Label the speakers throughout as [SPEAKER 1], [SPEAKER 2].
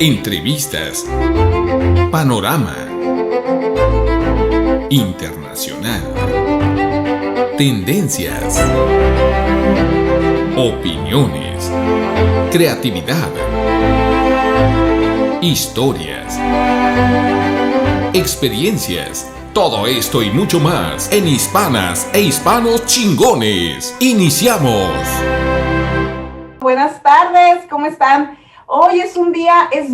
[SPEAKER 1] Entrevistas. Panorama Internacional. Tendencias. Opiniones. Creatividad. Historias. Experiencias. Todo esto y mucho más en Hispanas e Hispanos Chingones. ¡Iniciamos!
[SPEAKER 2] Buenas tardes, ¿cómo están? Hoy es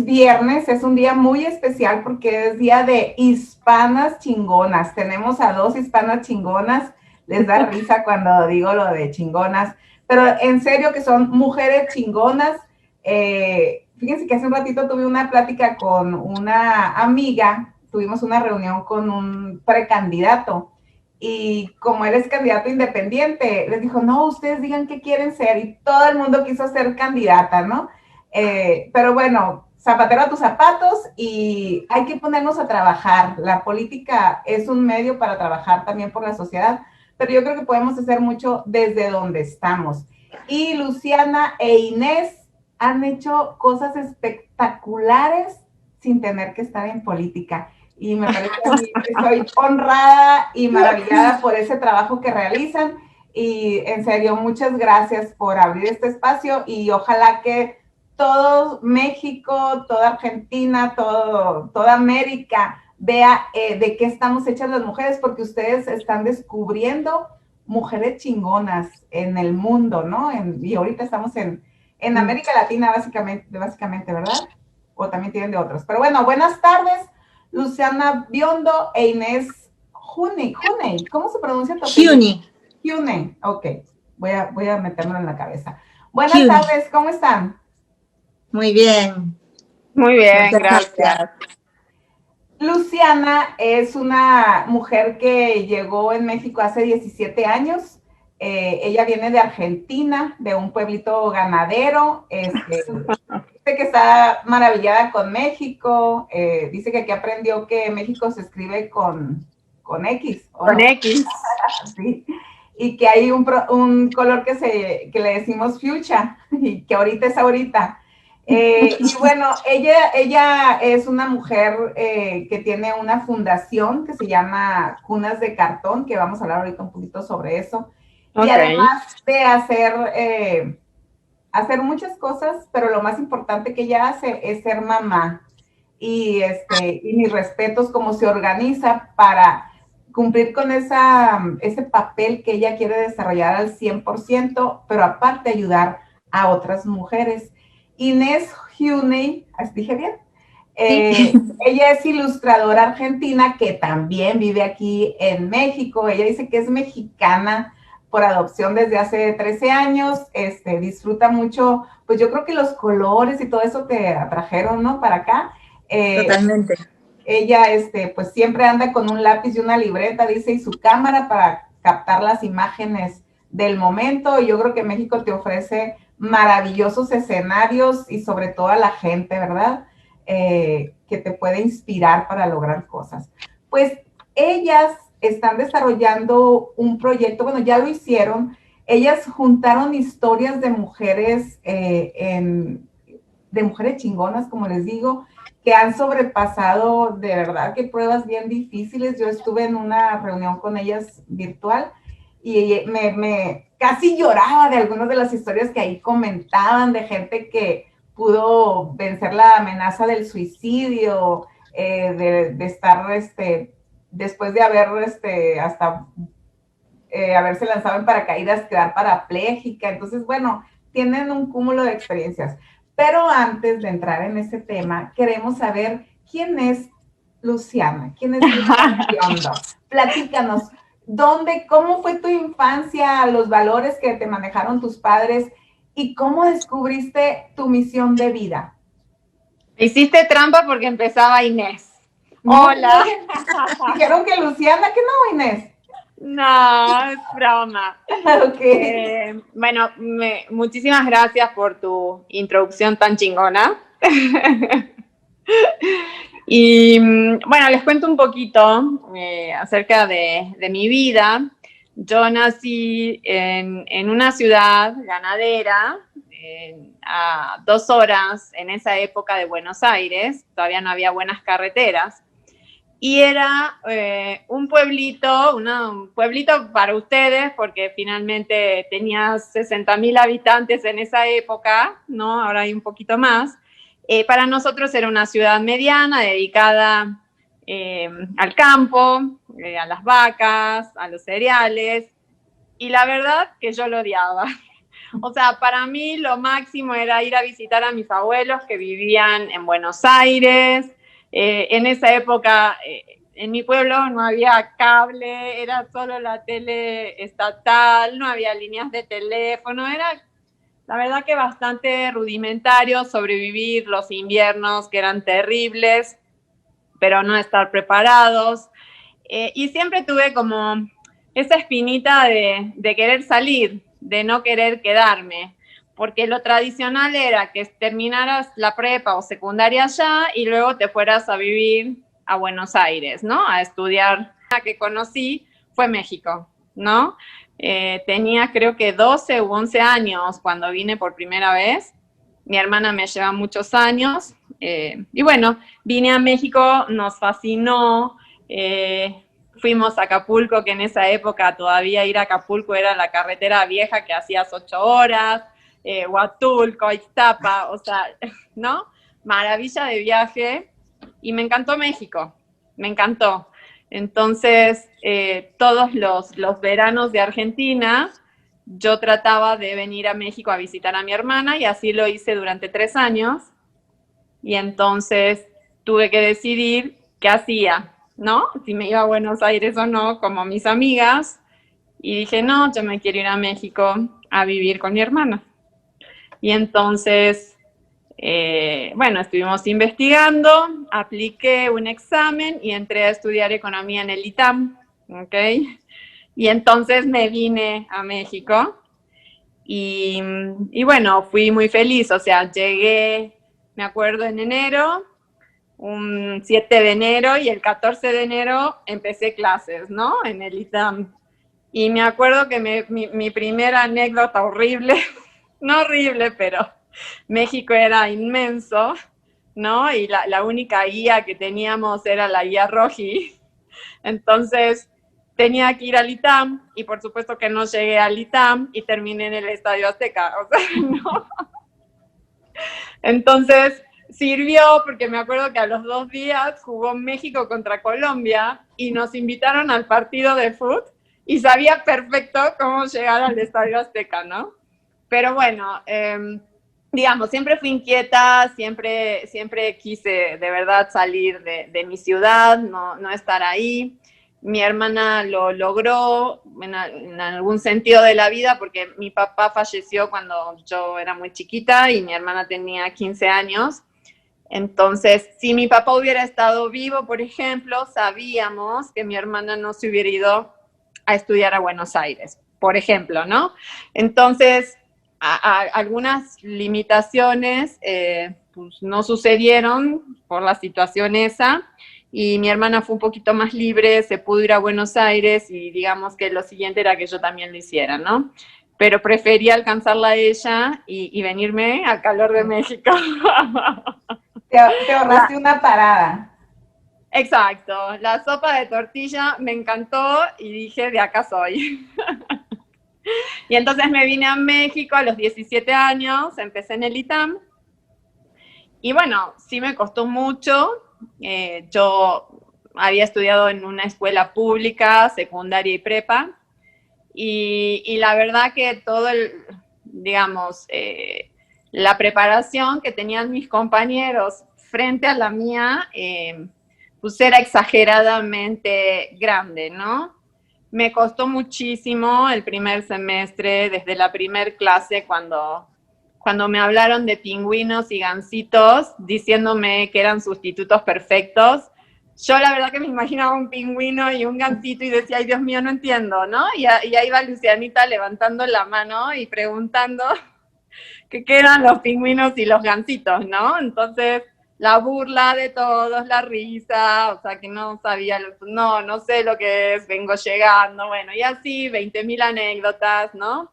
[SPEAKER 2] viernes, es un día muy especial porque es día de hispanas chingonas. Tenemos a dos hispanas chingonas, les da risa cuando digo lo de chingonas, pero en serio que son mujeres chingonas. Fíjense que hace un ratito tuve una plática con una amiga, tuvimos una reunión con un precandidato y como él es candidato independiente, les dijo, no, ustedes digan qué quieren ser y todo el mundo quiso ser candidata, ¿no? Pero bueno, zapatero a tus zapatos y hay que ponernos a trabajar. La política es un medio para trabajar también por la sociedad, pero yo creo que podemos hacer mucho desde donde estamos. Y Luciana e Inés han hecho cosas espectaculares sin tener que estar en política. Y me parece que estoy honrada y maravillada por ese trabajo que realizan. Y en serio, muchas gracias por abrir este espacio y ojalá que todo México, toda Argentina, toda América vea de qué estamos hechas las mujeres, porque ustedes están descubriendo mujeres chingonas en el mundo, ¿no? Y ahorita estamos en América Latina, básicamente, ¿verdad? O también tienen de otros. Pero bueno, buenas tardes, Luciana Biondo e Inés Juney. ¿Cómo se pronuncia tu apellido? Juney, ok. Voy a metérmelo en la cabeza. Buenas tardes, ¿cómo están?
[SPEAKER 3] Muy bien.
[SPEAKER 4] Muy bien, gracias.
[SPEAKER 2] Luciana es una mujer que llegó en México hace 17 años. Ella viene de Argentina, de un pueblito ganadero. Dice que está maravillada con México. Dice que aquí aprendió que México se escribe con X.
[SPEAKER 4] Con
[SPEAKER 2] no?
[SPEAKER 4] X.
[SPEAKER 2] Sí. Y que hay un color que le decimos fuchsia, y que ahorita es ahorita. Y bueno, ella es una mujer que tiene una fundación que se llama Cunas de Cartón, que vamos a hablar ahorita un poquito sobre eso. Okay. Y además de hacer muchas cosas, pero lo más importante que ella hace es ser mamá. Y mis respetos, cómo se organiza para cumplir con ese papel que ella quiere desarrollar al 100%, pero aparte ayudar a otras mujeres. Inés Juney, ¿dije bien? Ella es ilustradora argentina que también vive aquí en México. Ella dice que es mexicana por adopción desde hace 13 años. Disfruta mucho, pues yo creo que los colores y todo eso te atrajeron, ¿no? Para acá.
[SPEAKER 3] Totalmente.
[SPEAKER 2] Ella, pues siempre anda con un lápiz y una libreta, dice, y su cámara para captar las imágenes del momento. Y yo creo que México te ofrece maravillosos escenarios y sobre todo a la gente, ¿verdad? Que te puede inspirar para lograr cosas. Pues ellas están desarrollando un proyecto, bueno, ya lo hicieron. Ellas juntaron historias de mujeres, de mujeres chingonas, como les digo, que han sobrepasado de verdad que pruebas bien difíciles. Yo estuve en una reunión con ellas virtual y me casi lloraba de algunas de las historias que ahí comentaban, de gente que pudo vencer la amenaza del suicidio, de estar, después de haber haberse lanzado en paracaídas, quedar parapléjica. Entonces, bueno, tienen un cúmulo de experiencias. Pero antes de entrar en ese tema, queremos saber quién es Luciana, quién es Luciana Biondo. Platícanos, cómo fue tu infancia, los valores que te manejaron tus padres y cómo descubriste tu misión de vida.
[SPEAKER 4] Hiciste trampa porque empezaba Inés.
[SPEAKER 2] No,
[SPEAKER 4] hola.
[SPEAKER 2] Dijeron que Luciana, que no, Inés.
[SPEAKER 4] No, es broma.
[SPEAKER 2] Okay.
[SPEAKER 4] Bueno, muchísimas gracias por tu introducción tan chingona. Y bueno, les cuento un poquito acerca de mi vida. Yo nací en una ciudad ganadera, a 2 horas en esa época de Buenos Aires, todavía no había buenas carreteras, y era un pueblito para ustedes, porque finalmente tenía 60.000 habitantes en esa época, ¿no? Ahora hay un poquito más. Para nosotros era una ciudad mediana dedicada al campo, a las vacas, a los cereales, y la verdad que yo lo odiaba. O sea, para mí lo máximo era ir a visitar a mis abuelos que vivían en Buenos Aires. En esa época, en mi pueblo no había cable, era solo la tele estatal, no había líneas de teléfono, era la verdad que bastante rudimentario sobrevivir los inviernos que eran terribles, pero no estar preparados. Y siempre tuve como esa espinita de querer salir, de no querer quedarme, porque lo tradicional era que terminaras la prepa o secundaria allá y luego te fueras a vivir a Buenos Aires, ¿no? A estudiar. La que conocí fue México, ¿no? Tenía creo que 12 u 11 años cuando vine por primera vez. Mi hermana me lleva muchos años. Y bueno, vine a México, nos fascinó. Fuimos a Acapulco, que en esa época todavía ir a Acapulco era la carretera vieja que hacías 8 horas. Huatulco, Ixtapa, o sea, ¿no? Maravilla de viaje. Y me encantó México, me encantó. Entonces, todos los veranos de Argentina, yo trataba de venir a México a visitar a mi hermana y así lo hice durante 3 años. Y entonces tuve que decidir qué hacía, ¿no? Si me iba a Buenos Aires o no, como mis amigas. Y dije, no, yo me quiero ir a México a vivir con mi hermana. Y entonces, bueno, estuvimos investigando, apliqué un examen y entré a estudiar economía en el ITAM, ¿ok? Y entonces me vine a México y bueno, fui muy feliz, o sea, llegué, me acuerdo, en enero, un 7 de enero y el 14 de enero empecé clases, ¿no? En el ITAM. Y me acuerdo que mi primera anécdota horrible, no horrible, pero México era inmenso, ¿no? Y la única guía que teníamos era la guía Roji. Entonces tenía que ir al ITAM y por supuesto que no llegué al ITAM y terminé en el Estadio Azteca, o sea, no. Entonces sirvió porque me acuerdo que a los 2 días jugó México contra Colombia y nos invitaron al partido de fútbol y sabía perfecto cómo llegar al Estadio Azteca, ¿no? Pero bueno, digamos, siempre fui inquieta, siempre quise de verdad salir de mi ciudad, no estar ahí. Mi hermana lo logró en algún sentido de la vida porque mi papá falleció cuando yo era muy chiquita y mi hermana tenía 15 años. Entonces, si mi papá hubiera estado vivo, por ejemplo, sabíamos que mi hermana no se hubiera ido a estudiar a Buenos Aires, por ejemplo, ¿no? Entonces, algunas limitaciones pues no sucedieron por la situación esa y mi hermana fue un poquito más libre, se pudo ir a Buenos Aires y digamos que lo siguiente era que yo también lo hiciera, ¿no? Pero preferí alcanzarla a ella y venirme al calor de México.
[SPEAKER 2] Te ahorraste una parada.
[SPEAKER 4] Exacto, la sopa de tortilla me encantó y dije, de acá soy. Y entonces me vine a México a los 17 años, empecé en el ITAM. Y bueno, sí me costó mucho. Yo había estudiado en una escuela pública, secundaria y prepa. Y la verdad que todo digamos, la preparación que tenían mis compañeros frente a la mía, pues era exageradamente grande, ¿no? Me costó muchísimo el primer semestre, desde la primer clase, cuando me hablaron de pingüinos y gansitos, diciéndome que eran sustitutos perfectos. Yo la verdad que me imaginaba un pingüino y un gansito y decía, ay Dios mío, no entiendo, ¿no? Y ahí va Lucianita levantando la mano y preguntando qué eran los pingüinos y los gansitos, ¿no? Entonces, la burla de todos, la risa, o sea, que no sabía, no sé lo que es, vengo llegando, bueno, y así, 20.000 anécdotas, ¿no?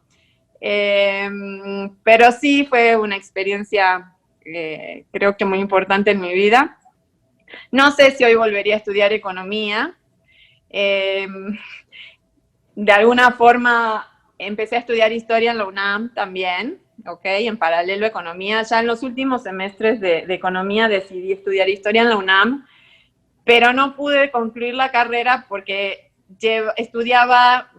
[SPEAKER 4] Pero sí fue una experiencia, creo que muy importante en mi vida. No sé si hoy volvería a estudiar economía. De alguna forma empecé a estudiar historia en la UNAM también, ¿ok? En paralelo a economía. Ya en los últimos semestres de economía decidí estudiar historia en la UNAM, pero no pude concluir la carrera porque estudiaba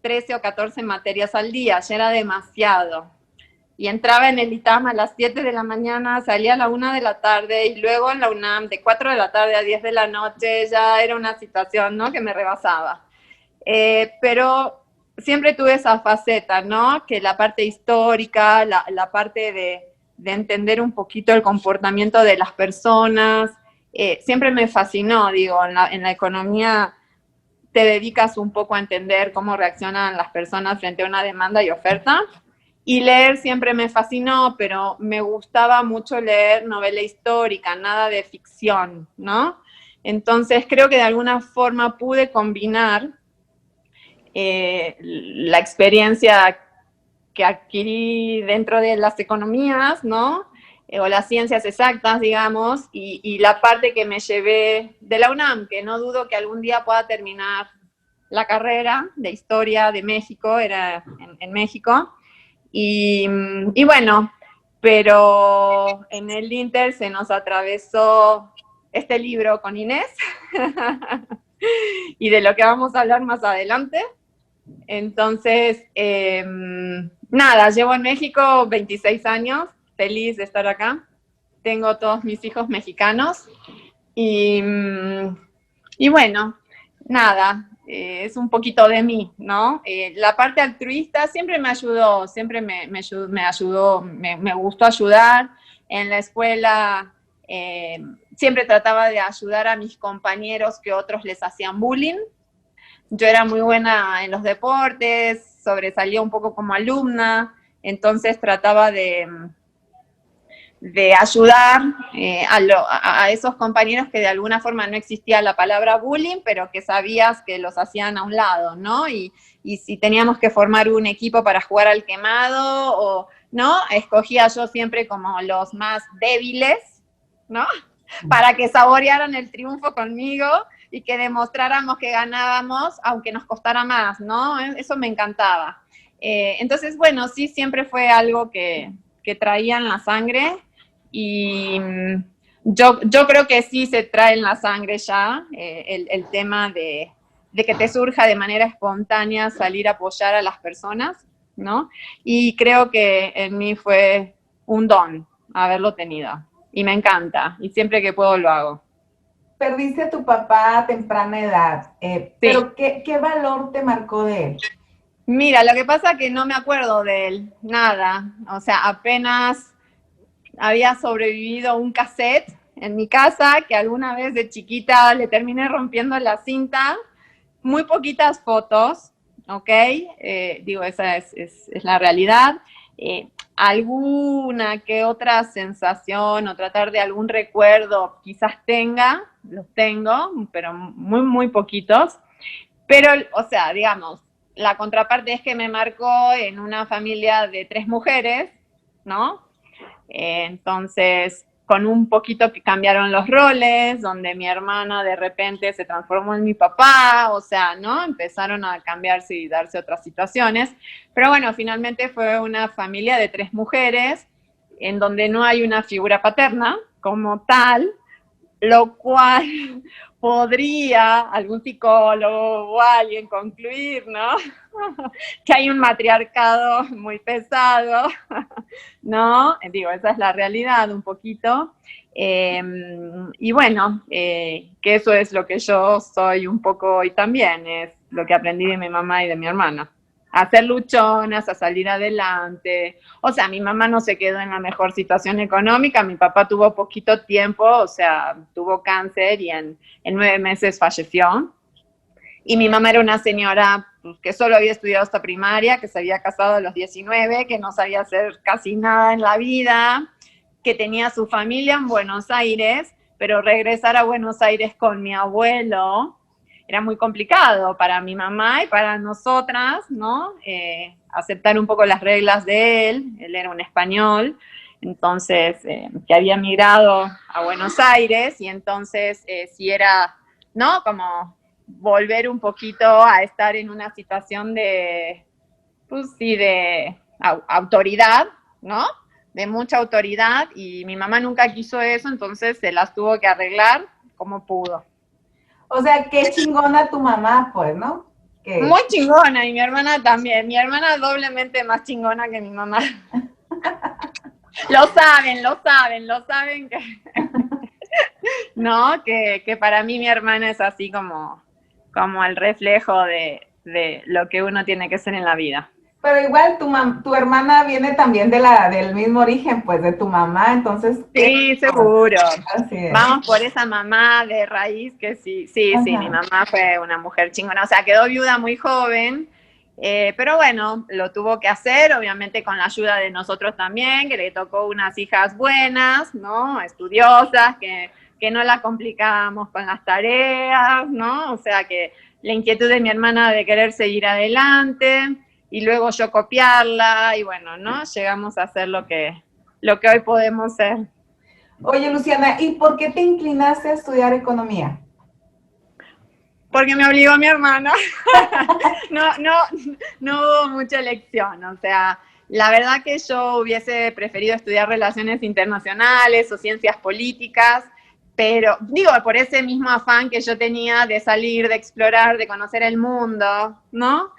[SPEAKER 4] 13 o 14 materias al día, ya era demasiado. Y entraba en el ITAM a las 7 de la mañana, salía a la 1 de la tarde, y luego en la UNAM de 4 de la tarde a 10 de la noche, ya era una situación, ¿no?, que me rebasaba. Pero siempre tuve esa faceta, ¿no?, que la parte histórica, la parte de entender un poquito el comportamiento de las personas, siempre me fascinó. Digo, en la economía te dedicas un poco a entender cómo reaccionan las personas frente a una demanda y oferta. Y leer siempre me fascinó, pero me gustaba mucho leer novela histórica, nada de ficción, ¿no? Entonces creo que de alguna forma pude combinar la experiencia que adquirí dentro de las economías, ¿no? O las ciencias exactas, digamos, y la parte que me llevé de la UNAM, que no dudo que algún día pueda terminar la carrera de historia de México, era en México. Y bueno, pero en el Inter se nos atravesó este libro con Inés y de lo que vamos a hablar más adelante. Entonces, nada, llevo en México 26 años, feliz de estar acá. Tengo todos mis hijos mexicanos y bueno, nada, es un poquito de mí, ¿no? La parte altruista siempre me ayudó, siempre me ayudó, me gustó ayudar. En la escuela siempre trataba de ayudar a mis compañeros que otros les hacían bullying. Yo era muy buena en los deportes, sobresalía un poco como alumna, entonces trataba de ayudar a esos compañeros que de alguna forma no existía la palabra bullying, pero que sabías que los hacían a un lado, ¿no? Y si teníamos que formar un equipo para jugar al quemado, o no, escogía yo siempre como los más débiles, ¿no? Para que saborearan el triunfo conmigo y que demostráramos que ganábamos, aunque nos costara más, ¿no? Eso me encantaba. Entonces, bueno, sí, siempre fue algo que traía en la sangre. Y yo creo que sí se trae en la sangre ya el tema de que te surja de manera espontánea salir a apoyar a las personas, ¿no? Y creo que en mí fue un don haberlo tenido. Y me encanta. Y siempre que puedo lo hago.
[SPEAKER 2] Perdiste a tu papá a temprana edad,
[SPEAKER 4] Sí.
[SPEAKER 2] pero ¿qué valor te marcó de él?
[SPEAKER 4] Mira, lo que pasa es que no me acuerdo de él, nada. O sea, apenas había sobrevivido un cassette en mi casa, que alguna vez de chiquita le terminé rompiendo la cinta. Muy poquitas fotos, ¿ok? Digo, esa es la realidad. Alguna que otra sensación o tratar de algún recuerdo quizás los tengo, pero muy, muy poquitos. Pero, o sea, digamos, la contraparte es que me marcó en una familia de 3 mujeres, ¿no? Entonces, con un poquito que cambiaron los roles, donde mi hermana de repente se transformó en mi papá, o sea, ¿no? Empezaron a cambiarse y darse otras situaciones. Pero bueno, finalmente fue una familia de 3 mujeres, en donde no hay una figura paterna como tal, lo cual podría algún psicólogo o alguien concluir, ¿no? Que hay un matriarcado muy pesado, ¿no? Digo, esa es la realidad un poquito. Y bueno, que eso es lo que yo soy un poco hoy también, es lo que aprendí de mi mamá y de mi hermana. A ser luchonas, a salir adelante. O sea, mi mamá no se quedó en la mejor situación económica, mi papá tuvo poquito tiempo, o sea, tuvo cáncer y en 9 meses falleció. Y mi mamá era una señora pues, que solo había estudiado hasta primaria, que se había casado a los 19, que no sabía hacer casi nada en la vida, que tenía su familia en Buenos Aires, pero regresar a Buenos Aires con mi abuelo era muy complicado para mi mamá y para nosotras, ¿no? aceptar un poco las reglas de él era un español, entonces, que había migrado a Buenos Aires, y entonces si era, ¿no? Como volver un poquito a estar en una situación de, pues sí, de autoridad, ¿no? De mucha autoridad, y mi mamá nunca quiso eso, entonces se las tuvo que arreglar como pudo.
[SPEAKER 2] O sea, qué chingona tu mamá, pues, ¿no? Que...
[SPEAKER 4] Muy chingona, y mi hermana también. Mi hermana doblemente más chingona que mi mamá. Lo saben que... ¿No? Que para mí mi hermana es así como el reflejo de lo que uno tiene que ser en la vida.
[SPEAKER 2] Pero igual tu hermana viene también del mismo origen, pues, de tu mamá, entonces...
[SPEAKER 4] Sí, seguro.
[SPEAKER 2] Así es.
[SPEAKER 4] Vamos por esa mamá de raíz que sí, mi mamá fue una mujer chingona, o sea, quedó viuda muy joven, pero bueno, lo tuvo que hacer, obviamente con la ayuda de nosotros también, que le tocó unas hijas buenas, ¿no? Estudiosas, que no la complicábamos con las tareas, ¿no? O sea, que la inquietud de mi hermana de querer seguir adelante, y luego yo copiarla, y bueno, ¿no? Llegamos a hacer lo que hoy podemos ser.
[SPEAKER 2] Oye, Luciana, ¿y por qué te inclinaste a estudiar economía?
[SPEAKER 4] Porque me obligó mi hermana. No hubo mucha elección, o sea, la verdad que yo hubiese preferido estudiar relaciones internacionales o ciencias políticas, pero digo, por ese mismo afán que yo tenía de salir, de explorar, de conocer el mundo, ¿no?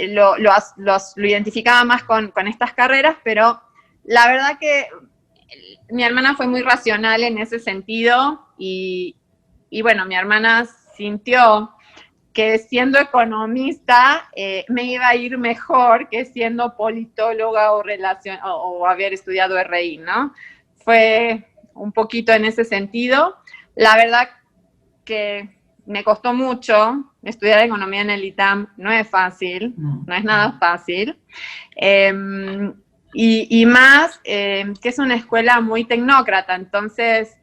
[SPEAKER 4] Lo identificaba más con estas carreras, pero la verdad que mi hermana fue muy racional en ese sentido, y bueno, mi hermana sintió que siendo economista me iba a ir mejor que siendo politóloga o haber estudiado RI, ¿no? Fue un poquito en ese sentido. La verdad que me costó mucho estudiar economía en el ITAM, no es fácil, no es nada fácil. Y más que es una escuela muy tecnócrata, entonces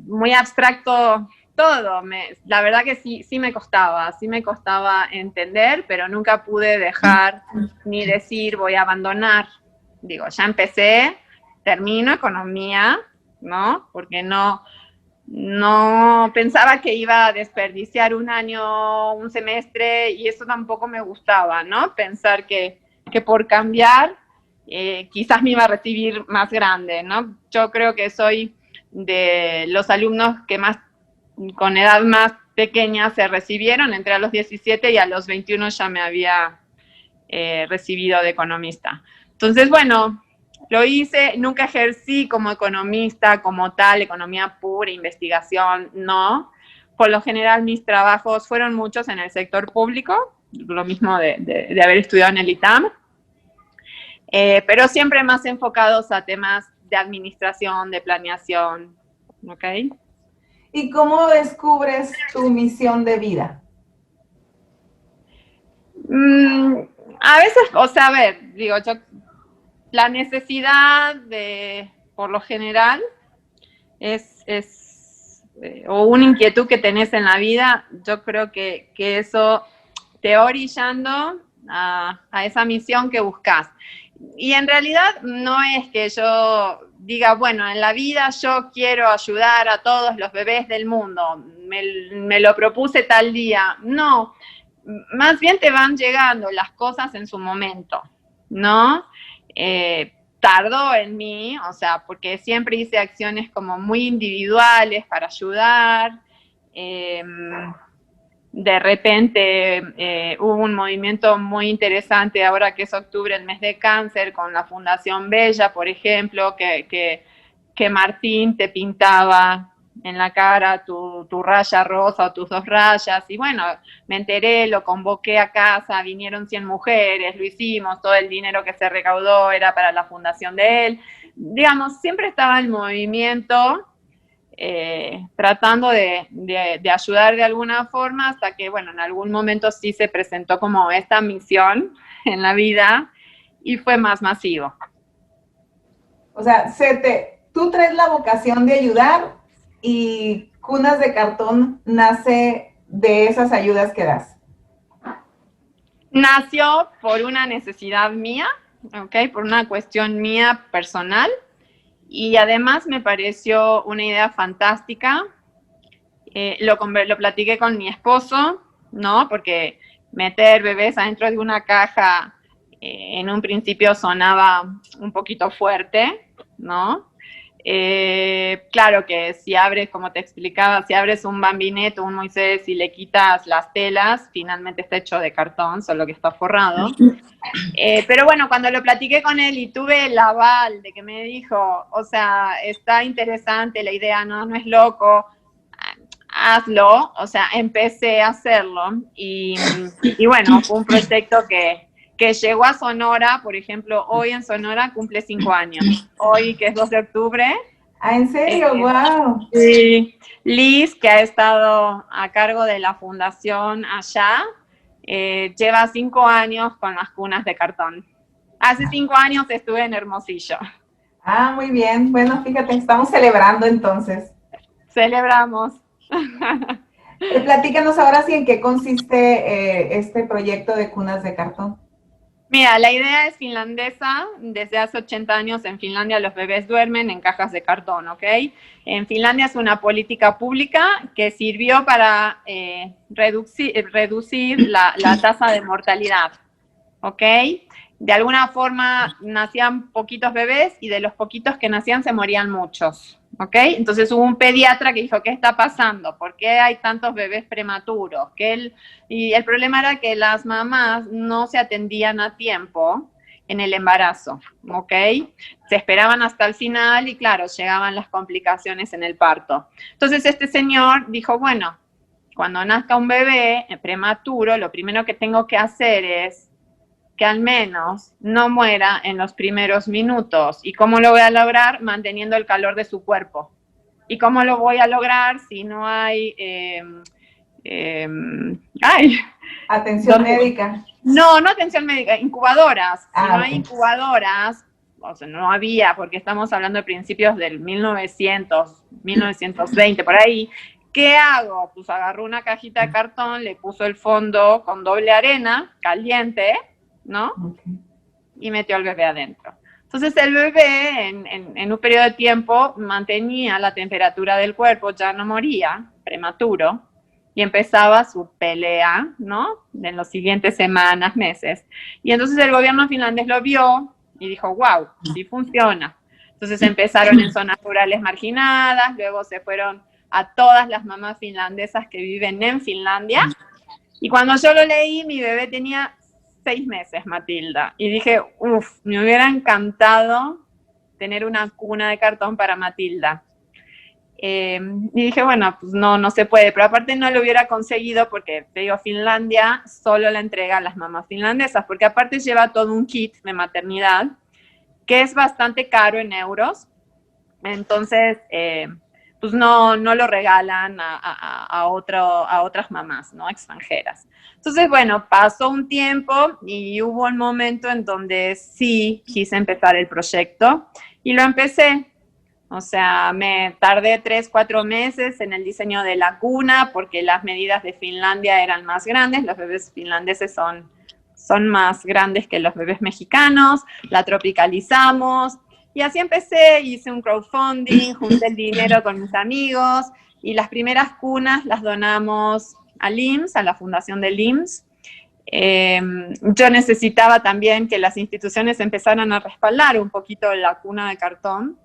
[SPEAKER 4] muy abstracto todo. La verdad que sí me costaba entender, pero nunca pude dejar ni decir voy a abandonar. Digo, ya empecé, termino economía, ¿no? Porque no pensaba que iba a desperdiciar un año, un semestre, y eso tampoco me gustaba, ¿no? Pensar que por cambiar quizás me iba a recibir más grande, ¿no? Yo creo que soy de los alumnos que más, con edad más pequeña se recibieron, entré a los 17 y a los 21 ya me había recibido de economista. Entonces, bueno, lo hice, nunca ejercí como economista, como tal, economía pura, investigación, no. Por lo general mis trabajos fueron muchos en el sector público, lo mismo de haber estudiado en el ITAM, pero siempre más enfocados a temas de administración, de planeación, ¿ok?
[SPEAKER 2] ¿Y cómo descubres tu misión de vida?
[SPEAKER 4] A veces, o sea, a ver, digo, la necesidad por lo general, o una inquietud que tenés en la vida, yo creo que eso te va orillando a esa misión que buscas. Y en realidad no es que yo diga, bueno, en la vida yo quiero ayudar a todos los bebés del mundo, me lo propuse tal día. No, más bien te van llegando las cosas en su momento, ¿no? Tardó en mí, o sea, porque siempre hice acciones como muy individuales para ayudar. De repente hubo un movimiento muy interesante ahora que es octubre, el mes de cáncer, con la Fundación Bella, por ejemplo, que Martín te pintaba en la cara tu raya rosa o tus 2 rayas, y bueno, me enteré, lo convoqué a casa, vinieron 100 mujeres, lo hicimos, todo el dinero que se recaudó era para la fundación de él. Digamos, siempre estaba el movimiento tratando de ayudar de alguna forma, hasta que, bueno, en algún momento sí se presentó como esta misión en la vida y fue más masivo.
[SPEAKER 2] O sea, tú traes la vocación de ayudar y Cunas de Cartón nace de esas ayudas que das.
[SPEAKER 4] Nació por una necesidad mía, ¿ok? Por una cuestión mía personal, y además me pareció una idea fantástica. Lo platiqué con mi esposo, ¿no? Porque meter bebés adentro de una caja en un principio sonaba un poquito fuerte, ¿no? Claro que si abres, como te explicaba, si abres un Bambineto, un Moisés y le quitas las telas, finalmente está hecho de cartón, solo que está forrado. Pero bueno, cuando lo platiqué con él y tuve el aval de que me dijo, o sea, está interesante la idea, no es loco, hazlo, o sea, empecé a hacerlo y bueno, fue un proyecto que llegó a Sonora, por ejemplo, hoy en Sonora cumple 5 años, hoy que es 2 de octubre.
[SPEAKER 2] Ah, ¿en serio? ¡Wow!
[SPEAKER 4] Sí, Liz, que ha estado a cargo de la fundación allá, lleva 5 años con las cunas de cartón. Hace 5 años estuve en Hermosillo.
[SPEAKER 2] Ah, muy bien. Bueno, fíjate, estamos celebrando entonces.
[SPEAKER 4] Celebramos.
[SPEAKER 2] Platícanos ahora sí en qué consiste este proyecto de cunas de cartón.
[SPEAKER 4] Mira, la idea es finlandesa. Desde hace 80 años en Finlandia los bebés duermen en cajas de cartón, ¿ok? En Finlandia es una política pública que sirvió para reducir la tasa de mortalidad, ¿ok? De alguna forma nacían poquitos bebés y de los poquitos que nacían se morían muchos, ¿ok? Entonces hubo un pediatra que dijo, ¿qué está pasando? ¿Por qué hay tantos bebés prematuros? Y el problema era que las mamás no se atendían a tiempo en el embarazo, ¿ok? Se esperaban hasta el final y claro, llegaban las complicaciones en el parto. Entonces este señor dijo, bueno, cuando nazca un bebé prematuro, lo primero que tengo que hacer es que al menos no muera en los primeros minutos. ¿Y cómo lo voy a lograr? Manteniendo el calor de su cuerpo. ¿Y cómo lo voy a lograr si no hay...
[SPEAKER 2] Atención médica.
[SPEAKER 4] No atención médica, incubadoras. Si no hay
[SPEAKER 2] Okay.
[SPEAKER 4] Incubadoras, o sea, no había, porque estamos hablando de principios del 1900, 1920, por ahí. ¿Qué hago? Pues agarró una cajita de cartón, le puso el fondo con doble arena, caliente, ¿no? Okay. Y metió al bebé adentro. Entonces el bebé en un periodo de tiempo mantenía la temperatura del cuerpo, ya no moría, prematuro, y empezaba su pelea, ¿no? En las siguientes semanas, meses. Y entonces el gobierno finlandés lo vio y dijo, wow, sí funciona. Entonces empezaron en zonas rurales marginadas, luego se fueron a todas las mamás finlandesas que viven en Finlandia. Y cuando yo lo leí, mi bebé tenía 6 meses, Matilda. Y dije, me hubiera encantado tener una cuna de cartón para Matilda. Y dije, bueno, pues no se puede. Pero aparte no lo hubiera conseguido porque, te digo, Finlandia solo la entrega a las mamás finlandesas, porque aparte lleva todo un kit de maternidad que es bastante caro en euros. Entonces, pues no lo regalan a otras mamás, ¿no? Extranjeras. Entonces, bueno, pasó un tiempo y hubo un momento en donde sí quise empezar el proyecto y lo empecé. O sea, me tardé 3, 4 meses en el diseño de la cuna porque las medidas de Finlandia eran más grandes. Los bebés finlandeses son más grandes que los bebés mexicanos. La tropicalizamos. Y así empecé, hice un crowdfunding, junté el dinero con mis amigos y las primeras cunas las donamos al IMSS, a la fundación del IMSS. Yo necesitaba también que las instituciones empezaran a respaldar un poquito la cuna de cartón.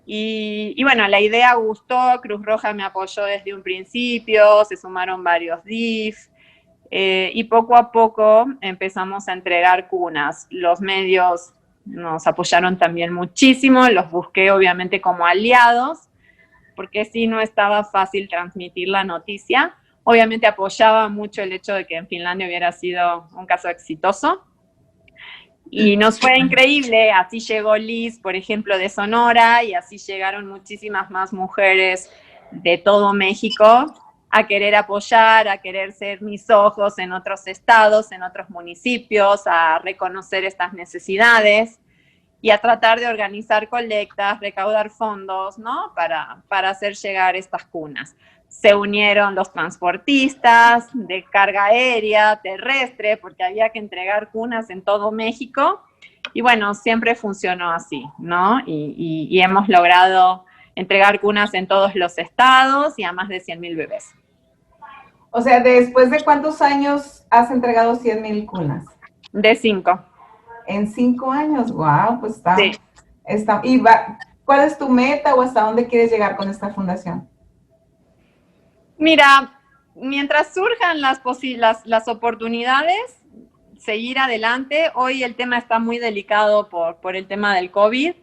[SPEAKER 4] Y bueno, la idea gustó, Cruz Roja me apoyó desde un principio, se sumaron varios DIF, y poco a poco empezamos a entregar cunas. Los medios nos apoyaron también muchísimo, los busqué obviamente como aliados, porque sí no estaba fácil transmitir la noticia. Obviamente apoyaba mucho el hecho de que en Finlandia hubiera sido un caso exitoso. Y nos fue increíble, así llegó Liz, por ejemplo, de Sonora, y así llegaron muchísimas más mujeres de todo México a querer apoyar, a querer ser mis ojos en otros estados, en otros municipios, a reconocer estas necesidades y a tratar de organizar colectas, recaudar fondos, ¿no? Para hacer llegar estas cunas. se unieron los transportistas de carga aérea, terrestre, porque había que entregar cunas en todo México. Y bueno, siempre funcionó así, ¿no? Y hemos logrado entregar cunas en todos los estados y a más de 100,000 bebés.
[SPEAKER 2] O sea, ¿después de cuántos años has entregado 100,000 cunas?
[SPEAKER 4] De 5.
[SPEAKER 2] En 5 años, wow, pues está.
[SPEAKER 4] Sí.
[SPEAKER 2] ¿Cuál es tu meta o hasta dónde quieres llegar con esta fundación?
[SPEAKER 4] Mira, mientras surjan las oportunidades, seguir adelante. Hoy el tema está muy delicado por el tema del COVID.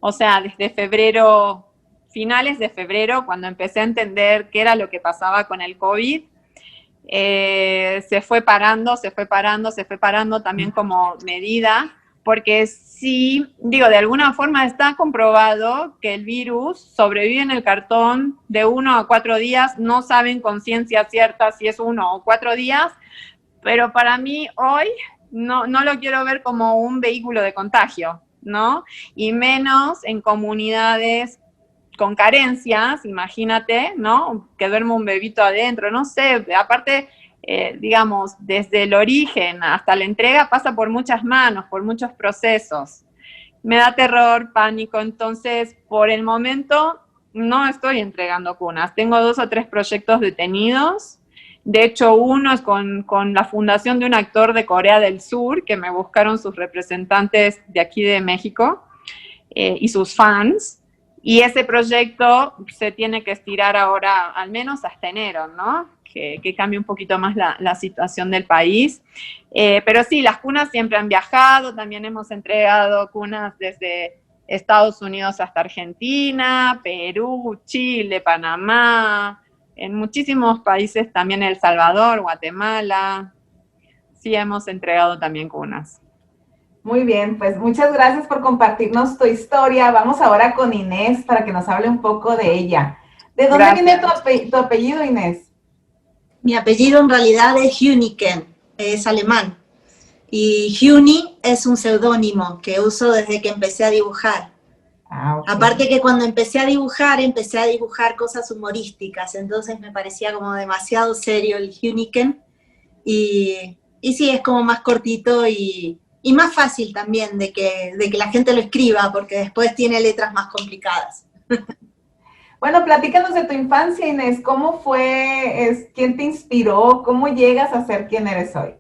[SPEAKER 4] O sea, desde febrero, finales de febrero, cuando empecé a entender qué era lo que pasaba con el COVID, se fue parando también como medida, porque sí, digo, de alguna forma está comprobado que el virus sobrevive en el cartón de 1 a 4 días, no saben con ciencia cierta si es 1 o 4 días, pero para mí hoy no lo quiero ver como un vehículo de contagio, ¿no? Y menos en comunidades con carencias, imagínate, ¿no? Que duerme un bebito adentro, no sé, aparte, digamos, desde el origen hasta la entrega pasa por muchas manos, por muchos procesos. Me da terror, pánico, entonces, por el momento, no estoy entregando cunas. Tengo 2 o 3 proyectos detenidos. De hecho, uno es con la fundación de un actor de Corea del Sur, que me buscaron sus representantes de aquí de México y sus fans. Y ese proyecto se tiene que estirar ahora, al menos hasta enero, ¿no? Que cambie un poquito más la situación del país. Pero sí, las cunas siempre han viajado, también hemos entregado cunas desde Estados Unidos hasta Argentina, Perú, Chile, Panamá, en muchísimos países, también El Salvador, Guatemala. Sí, hemos entregado también cunas.
[SPEAKER 2] Muy bien, pues muchas gracias por compartirnos tu historia. Vamos ahora con Inés para que nos hable un poco de ella. ¿De dónde viene tu apellido, Inés?
[SPEAKER 3] Mi apellido en realidad es Hüniken, es alemán. Y Huni es un seudónimo que uso desde que empecé a dibujar. Okay. Aparte que cuando empecé a dibujar cosas humorísticas, entonces me parecía como demasiado serio el Hüniken. Y sí, es como más cortito y más fácil también de que la gente lo escriba, porque después tiene letras más complicadas.
[SPEAKER 2] Bueno, platícanos de tu infancia, Inés. ¿Cómo fue? ¿Quién te inspiró? ¿Cómo llegas a ser quien eres hoy?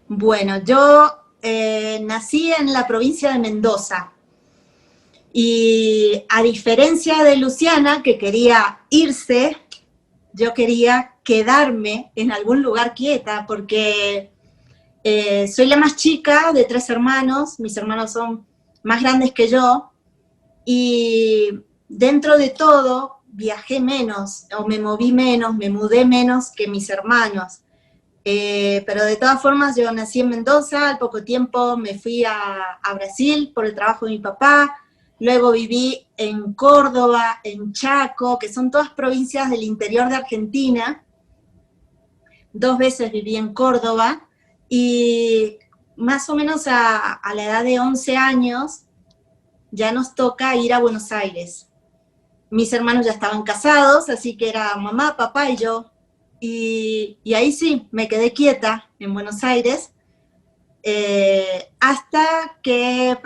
[SPEAKER 3] Bueno, yo nací en la provincia de Mendoza. Y a diferencia de Luciana, que quería irse, yo quería quedarme en algún lugar quieta, porque soy la más chica de 3 hermanos, mis hermanos son más grandes que yo, y dentro de todo viajé menos, o me moví menos, me mudé menos que mis hermanos. Pero de todas formas yo nací en Mendoza, al poco tiempo me fui a Brasil por el trabajo de mi papá, luego viví en Córdoba, en Chaco, que son todas provincias del interior de Argentina. 2 veces viví en Córdoba, y más o menos a la edad de 11 años ya nos toca ir a Buenos Aires. Mis hermanos ya estaban casados, así que era mamá, papá y yo. Y ahí sí, me quedé quieta en Buenos Aires, hasta que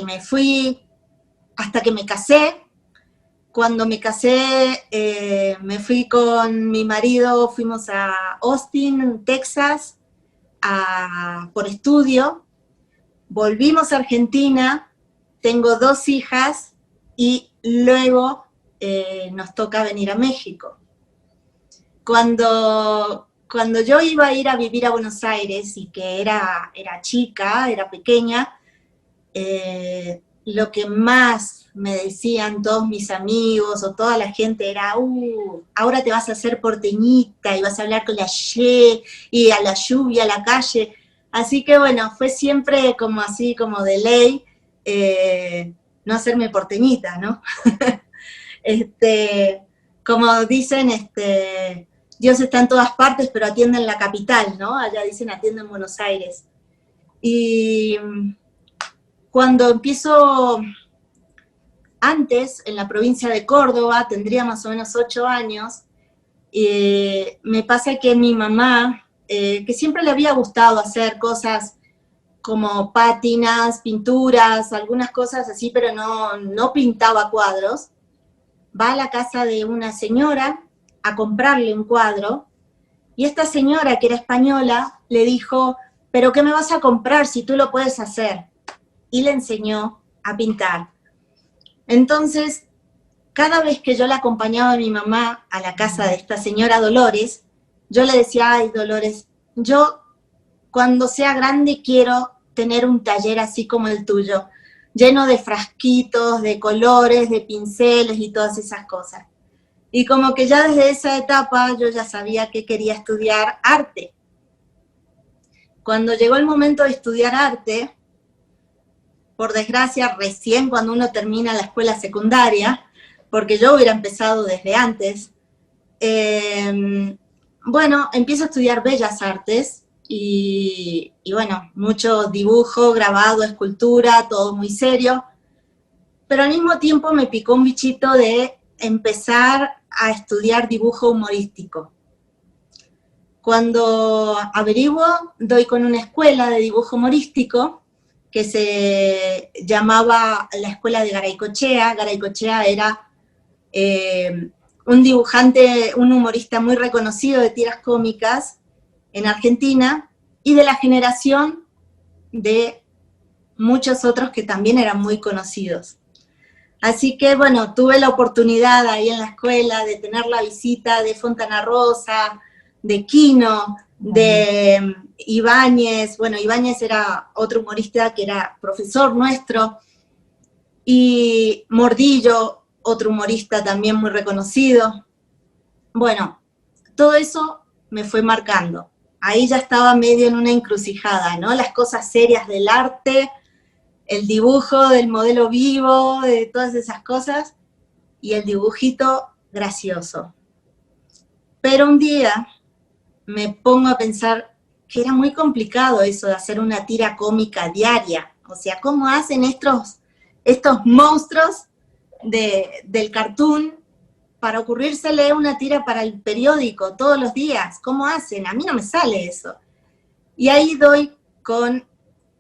[SPEAKER 3] me fui, hasta que me casé. Cuando me casé, me fui con mi marido, fuimos a Austin, Texas, por estudio. Volvimos a Argentina, tengo 2 hijas, y luego nos toca venir a México. Cuando yo iba a ir a vivir a Buenos Aires, y que era chica, era pequeña, lo que más me decían todos mis amigos o toda la gente era, ahora te vas a hacer porteñita y vas a hablar con la ye y a la lluvia, a la calle. Así que bueno, fue siempre como así, como de ley, no hacerme porteñita, ¿no? Como dicen, Dios está en todas partes, pero atiende en la capital, ¿no? Allá dicen atiende en Buenos Aires. Y cuando empiezo antes, en la provincia de Córdoba, tendría más o menos 8 años, me pasa que mi mamá, que siempre le había gustado hacer cosas como pátinas, pinturas, algunas cosas así, pero no pintaba cuadros, va a la casa de una señora a comprarle un cuadro, y esta señora, que era española, le dijo, ¿pero qué me vas a comprar si tú lo puedes hacer? Y le enseñó a pintar. Entonces, cada vez que yo la acompañaba a mi mamá a la casa de esta señora Dolores, yo le decía, ay, Dolores, yo cuando sea grande quiero tener un taller así como el tuyo, lleno de frasquitos, de colores, de pinceles y todas esas cosas. Y como que ya desde esa etapa yo ya sabía que quería estudiar arte. Cuando llegó el momento de estudiar arte, por desgracia, recién cuando uno termina la escuela secundaria, porque yo hubiera empezado desde antes, bueno, empiezo a estudiar Bellas Artes, y bueno, mucho dibujo, grabado, escultura, todo muy serio, pero al mismo tiempo me picó un bichito de empezar a estudiar dibujo humorístico. Cuando averiguo, doy con una escuela de dibujo humorístico que se llamaba la Escuela de Garaycochea. Garaycochea era un dibujante, un humorista muy reconocido de tiras cómicas en Argentina, y de la generación de muchos otros que también eran muy conocidos. Así que, bueno, tuve la oportunidad ahí en la escuela de tener la visita de Fontana Rosa, de Quino, de Ibáñez. Bueno, Ibáñez era otro humorista que era profesor nuestro, y Mordillo, otro humorista también muy reconocido. Bueno, todo eso me fue marcando. Ahí ya estaba medio en una encrucijada, ¿no? Las cosas serias del arte, el dibujo del modelo vivo, de todas esas cosas, y el dibujito gracioso. Pero un día me pongo a pensar que era muy complicado eso de hacer una tira cómica diaria. O sea, ¿cómo hacen estos monstruos del cartoon para ocurrírsele una tira para el periódico todos los días? ¿Cómo hacen? A mí no me sale eso. Y ahí doy con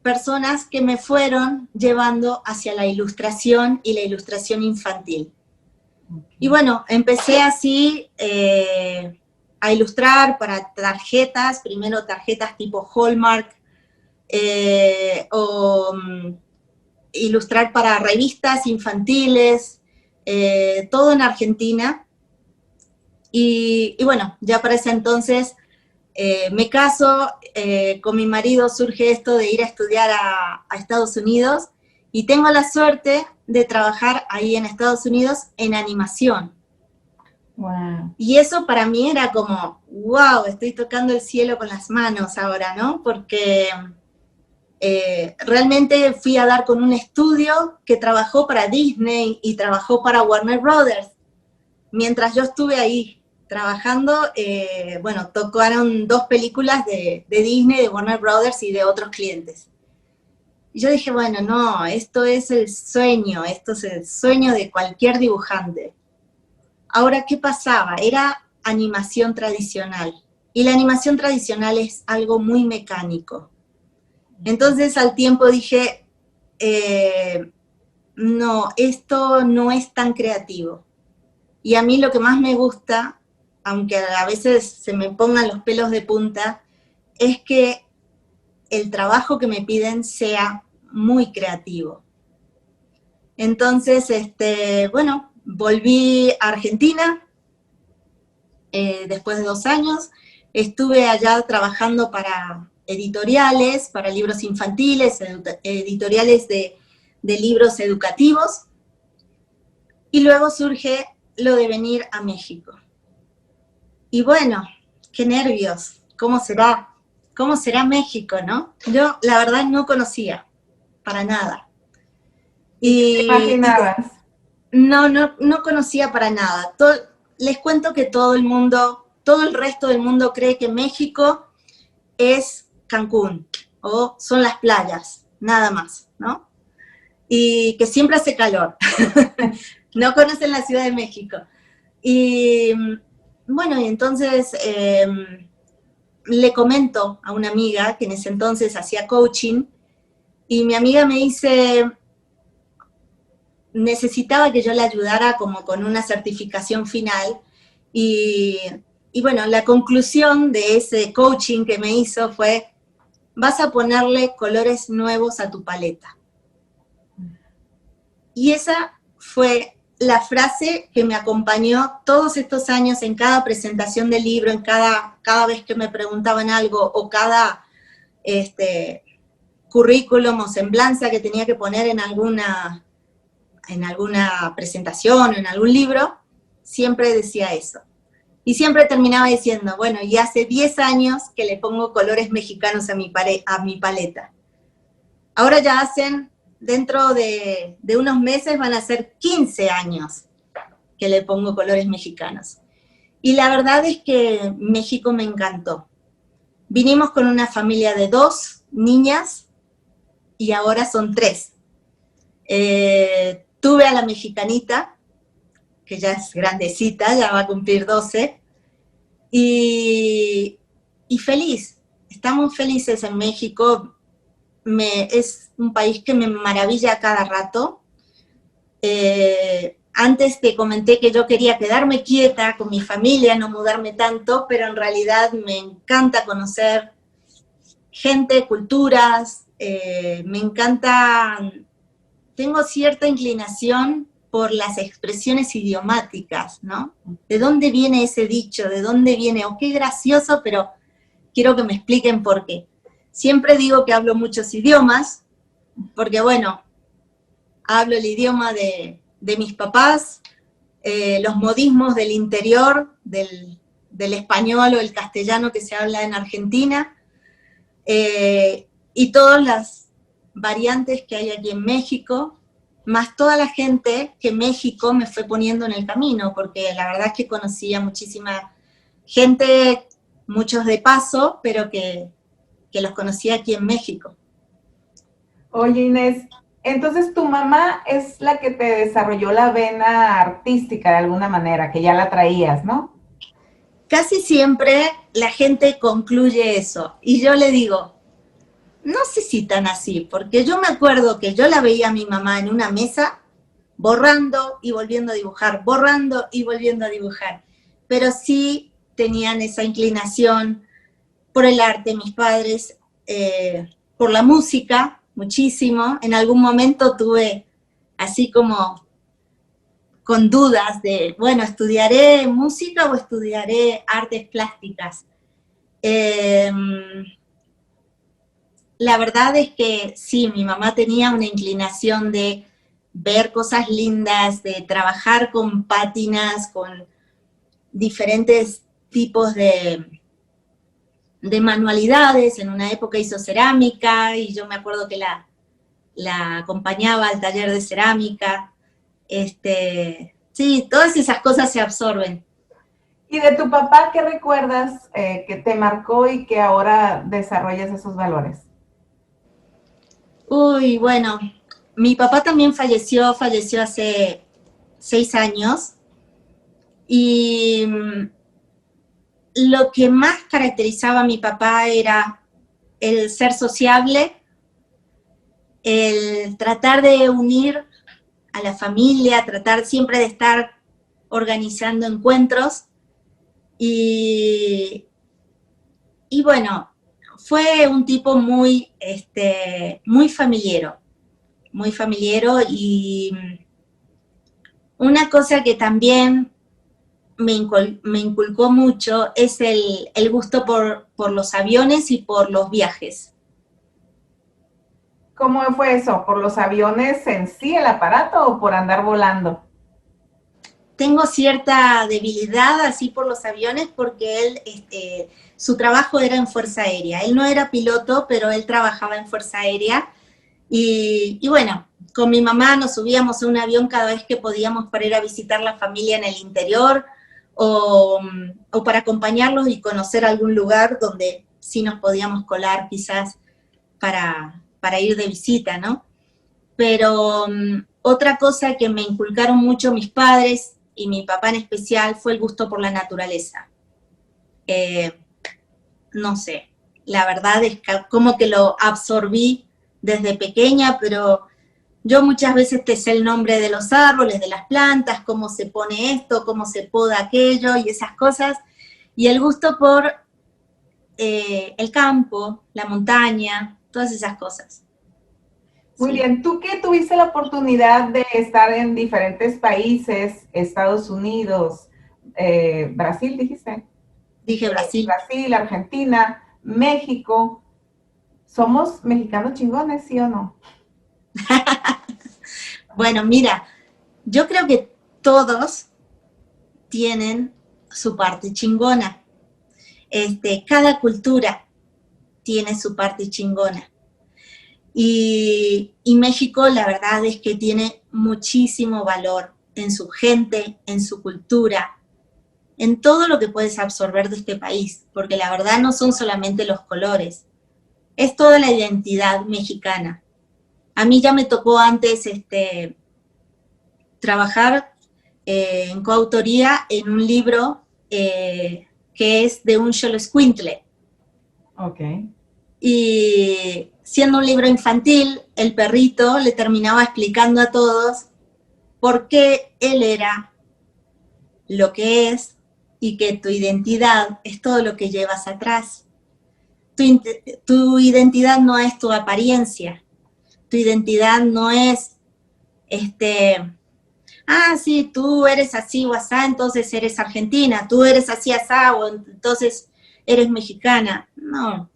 [SPEAKER 3] personas que me fueron llevando hacia la ilustración y la ilustración infantil. Y bueno, empecé así a ilustrar para tarjetas, primero tarjetas tipo Hallmark, ilustrar para revistas infantiles, todo en Argentina. Y bueno, ya para ese entonces me caso, con mi marido surge esto de ir a estudiar a Estados Unidos, y tengo la suerte de trabajar ahí en Estados Unidos en animación.
[SPEAKER 2] Wow.
[SPEAKER 3] Y eso para mí era como, wow, estoy tocando el cielo con las manos ahora, ¿no? Porque realmente fui a dar con un estudio que trabajó para Disney y trabajó para Warner Brothers. Mientras yo estuve ahí trabajando, bueno, tocaron 2 películas de Disney, de Warner Brothers y de otros clientes. Y yo dije, bueno, no, esto es el sueño de cualquier dibujante. Ahora, ¿qué pasaba? Era animación tradicional, y la animación tradicional es algo muy mecánico. Entonces al tiempo dije, no, esto no es tan creativo. Y a mí lo que más me gusta, aunque a veces se me pongan los pelos de punta, es que el trabajo que me piden sea muy creativo. Entonces, bueno, volví a Argentina después de 2 años, estuve allá trabajando para editoriales, para libros infantiles, editoriales de libros educativos, y luego surge lo de venir a México. Y bueno, qué nervios, ¿cómo será México, no? Yo, la verdad, no conocía, para nada.
[SPEAKER 2] ¿Qué te imaginabas?
[SPEAKER 3] No conocía para nada. Les cuento que todo el resto del mundo cree que México es Cancún, o son las playas, nada más, ¿no? Y que siempre hace calor. No conocen la Ciudad de México. Y bueno, y entonces le comento a una amiga que en ese entonces hacía coaching, y mi amiga me dice, necesitaba que yo le ayudara como con una certificación final, y bueno, la conclusión de ese coaching que me hizo fue, vas a ponerle colores nuevos a tu paleta. Y esa fue la frase que me acompañó todos estos años en cada presentación del libro, en cada vez que me preguntaban algo, o cada currículum o semblanza que tenía que poner en alguna presentación o en algún libro, siempre decía eso. Y siempre terminaba diciendo, bueno, y hace 10 años que le pongo colores mexicanos a mi paleta. Ahora ya dentro de unos meses van a ser 15 años que le pongo colores mexicanos. Y la verdad es que México me encantó. Vinimos con una familia de 2 niñas y ahora son 3. Tuve a la mexicanita, que ya es grandecita, ya va a cumplir 12, y feliz. Estamos felices en México. Es un país que me maravilla a cada rato. Antes te comenté que yo quería quedarme quieta con mi familia, no mudarme tanto, pero en realidad me encanta conocer gente, culturas, me encanta, tengo cierta inclinación por las expresiones idiomáticas, ¿no? ¿De dónde viene ese dicho? ¿De dónde viene? Oh, qué gracioso, pero quiero que me expliquen por qué. Siempre digo que hablo muchos idiomas, porque bueno, hablo el idioma de mis papás, los modismos del interior, del español o el castellano que se habla en Argentina, y todas las variantes que hay aquí en México, más toda la gente que México me fue poniendo en el camino, porque la verdad es que conocí a muchísima gente, muchos de paso, pero que los conocí aquí en México.
[SPEAKER 2] Oye, Inés, entonces tu mamá es la que te desarrolló la vena artística de alguna manera, que ya la traías, ¿no?
[SPEAKER 3] Casi siempre la gente concluye eso, y yo le digo, no sé si tan así, porque yo me acuerdo que yo la veía a mi mamá en una mesa, borrando y volviendo a dibujar, borrando y volviendo a dibujar, pero sí tenían esa inclinación por el arte, mis padres, por la música, muchísimo. En algún momento tuve así como con dudas de, bueno, ¿estudiaré música o estudiaré artes plásticas? La verdad es que sí, mi mamá tenía una inclinación de ver cosas lindas, de trabajar con pátinas, con diferentes tipos de manualidades. En una época hizo cerámica y yo me acuerdo que la acompañaba al taller de cerámica. Sí, todas esas cosas se absorben.
[SPEAKER 2] ¿Y de tu papá qué recuerdas que te marcó y que ahora desarrollas esos valores?
[SPEAKER 3] Uy, bueno, mi papá también falleció hace 6 años, y lo que más caracterizaba a mi papá era el ser sociable, el tratar de unir a la familia, tratar siempre de estar organizando encuentros, y bueno, fue un tipo muy familiero, y una cosa que también me inculcó mucho es el gusto por los aviones y por los viajes.
[SPEAKER 2] ¿Cómo fue eso? ¿Por los aviones en sí, el aparato, o por andar volando?
[SPEAKER 3] Tengo cierta debilidad así por los aviones porque él, su trabajo era en Fuerza Aérea. Él no era piloto, pero él trabajaba en Fuerza Aérea. Y bueno, con mi mamá nos subíamos a un avión cada vez que podíamos para ir a visitar la familia en el interior, o para acompañarlos y conocer algún lugar donde sí nos podíamos colar quizás para ir de visita, ¿no? Pero Otra cosa que me inculcaron mucho mis padres, y mi papá en especial, fue el gusto por la naturaleza. No sé, la verdad es que como que lo absorbí desde pequeña, pero yo muchas veces te sé el nombre de los árboles, de las plantas, cómo se pone esto, cómo se poda aquello y esas cosas, y el gusto por el campo, la montaña, todas esas cosas.
[SPEAKER 2] Muy
[SPEAKER 3] Sí.
[SPEAKER 2] bien, tú que tuviste la oportunidad de estar en diferentes países, Estados Unidos, Brasil, dijiste.
[SPEAKER 3] Dije Brasil.
[SPEAKER 2] Brasil, Argentina, México. ¿Somos mexicanos chingones, sí o no?
[SPEAKER 3] Bueno, mira, yo creo que todos tienen su parte chingona. Cada cultura tiene su parte chingona. Y México, la verdad es que tiene muchísimo valor en su gente, en su cultura, en todo lo que puedes absorber de este país, porque la verdad no son solamente los colores, es toda la identidad mexicana. A mí ya me tocó antes trabajar en coautoría en un libro que es de un xoloescuintle.
[SPEAKER 2] Ok.
[SPEAKER 3] Y siendo un libro infantil, el perrito le terminaba explicando a todos por qué él era lo que es y que tu identidad es todo lo que llevas atrás. Tu identidad no es tu apariencia, tu identidad no es sí, tú eres así o asá, entonces eres argentina, tú eres así asá, o entonces eres mexicana. No,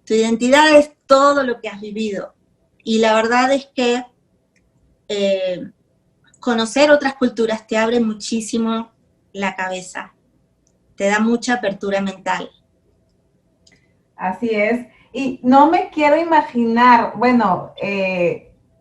[SPEAKER 3] tu identidad es todo lo que has vivido. Y la verdad es que conocer otras culturas te abre muchísimo la cabeza, te da mucha apertura mental.
[SPEAKER 2] Así es. Y no me quiero imaginar, bueno,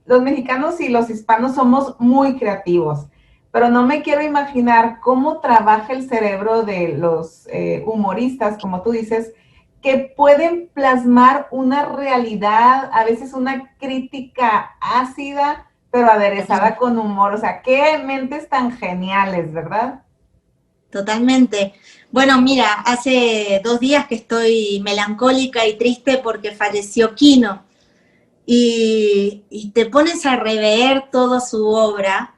[SPEAKER 2] los mexicanos y los hispanos somos muy creativos, pero no me quiero imaginar cómo trabaja el cerebro de los humoristas, como tú dices, que pueden plasmar una realidad, a veces una crítica ácida, pero aderezada con humor. O sea, qué mentes tan geniales, ¿verdad?
[SPEAKER 3] Totalmente. Bueno, mira, hace 2 días que estoy melancólica y triste porque falleció Quino. Y te pones a rever toda su obra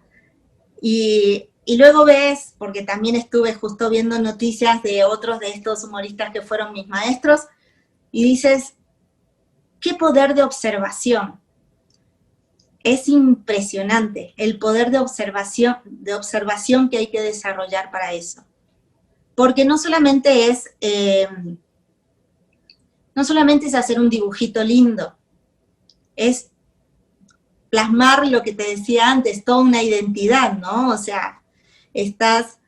[SPEAKER 3] y luego ves, porque también estuve justo viendo noticias de otros de estos humoristas que fueron mis maestros, y dices, qué poder de observación. Es impresionante el poder de observación que hay que desarrollar para eso. Porque no solamente es hacer un dibujito lindo, es plasmar lo que te decía antes, toda una identidad, ¿no? O sea, estás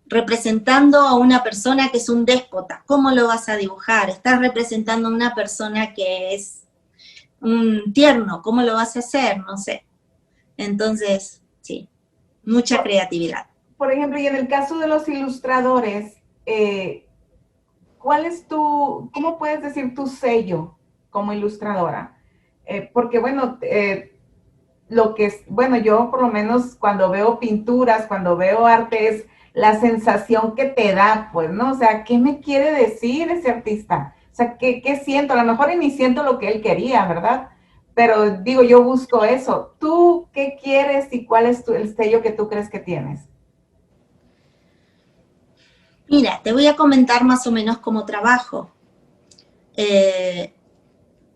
[SPEAKER 3] representando a una persona que es un déspota, ¿cómo lo vas a dibujar? Estás representando a una persona que es un tierno, ¿cómo lo vas a hacer? No sé. Entonces, sí, mucha creatividad.
[SPEAKER 2] Por ejemplo, y en el caso de los ilustradores, ¿cuál es cómo puedes decir tu sello como ilustradora? Porque bueno, yo por lo menos cuando veo pinturas, cuando veo arte, es la sensación que te da, pues, ¿no? O sea, ¿qué me quiere decir ese artista? O sea, ¿qué siento? A lo mejor ni siento lo que él quería, ¿verdad? Pero digo, yo busco eso. ¿Tú qué quieres y cuál es el sello que tú crees que tienes?
[SPEAKER 3] Mira, te voy a comentar más o menos cómo trabajo.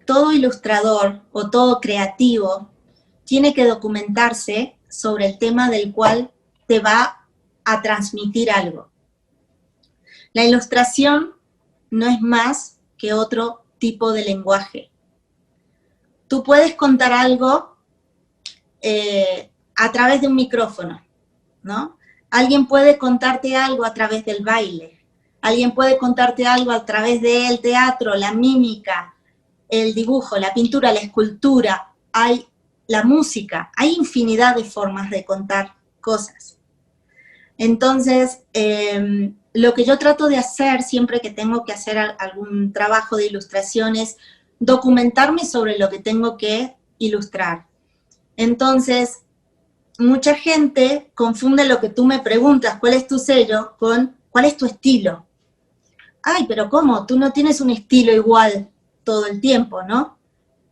[SPEAKER 3] Todo ilustrador o todo creativo tiene que documentarse sobre el tema del cual te va a transmitir algo. La ilustración no es más que otro tipo de lenguaje. Tú puedes contar algo a través de un micrófono, ¿no? Alguien puede contarte algo a través del baile. Alguien puede contarte algo a través del teatro, la mímica, el dibujo, la pintura, la escultura, hay la música, hay infinidad de formas de contar cosas. Entonces, lo que yo trato de hacer siempre que tengo que hacer algún trabajo de ilustración es documentarme sobre lo que tengo que ilustrar. Entonces, mucha gente confunde lo que tú me preguntas, cuál es tu sello, con cuál es tu estilo. Ay, pero ¿cómo? Tú no tienes un estilo igual todo el tiempo, ¿no?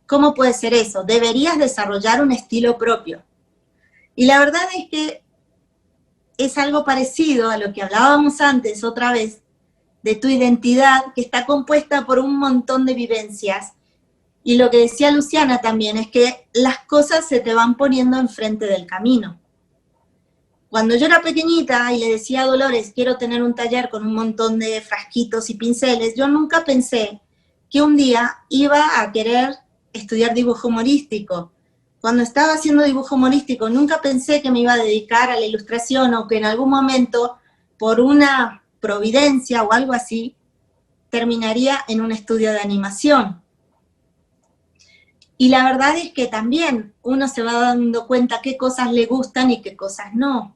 [SPEAKER 3] ¿Cómo puede ser eso? Deberías desarrollar un estilo propio. Y la verdad es que es algo parecido a lo que hablábamos antes otra vez, de tu identidad, que está compuesta por un montón de vivencias. Y lo que decía Luciana también es que las cosas se te van poniendo enfrente del camino. Cuando yo era pequeñita y le decía a Dolores, quiero tener un taller con un montón de frasquitos y pinceles, yo nunca pensé que un día iba a querer estudiar dibujo humorístico. Cuando estaba haciendo dibujo humorístico, nunca pensé que me iba a dedicar a la ilustración o que en algún momento, por una providencia o algo así, terminaría en un estudio de animación. Y la verdad es que también uno se va dando cuenta qué cosas le gustan y qué cosas no.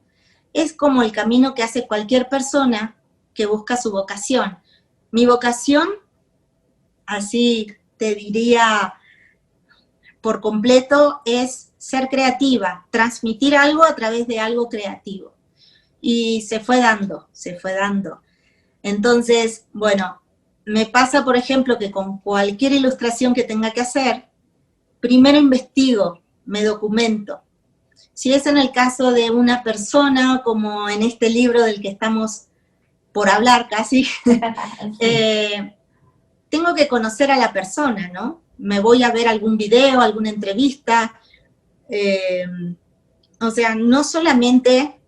[SPEAKER 3] Es como el camino que hace cualquier persona que busca su vocación. Mi vocación, así te diría por completo, es ser creativa, transmitir algo a través de algo creativo. Y se fue dando, se fue dando. Entonces, bueno, me pasa, por ejemplo, que con cualquier ilustración que tenga que hacer, primero investigo, me documento. Si es en el caso de una persona, como en este libro del que estamos por hablar casi, tengo que conocer a la persona, ¿no? Me voy a ver algún video, alguna entrevista. O sea, no solamente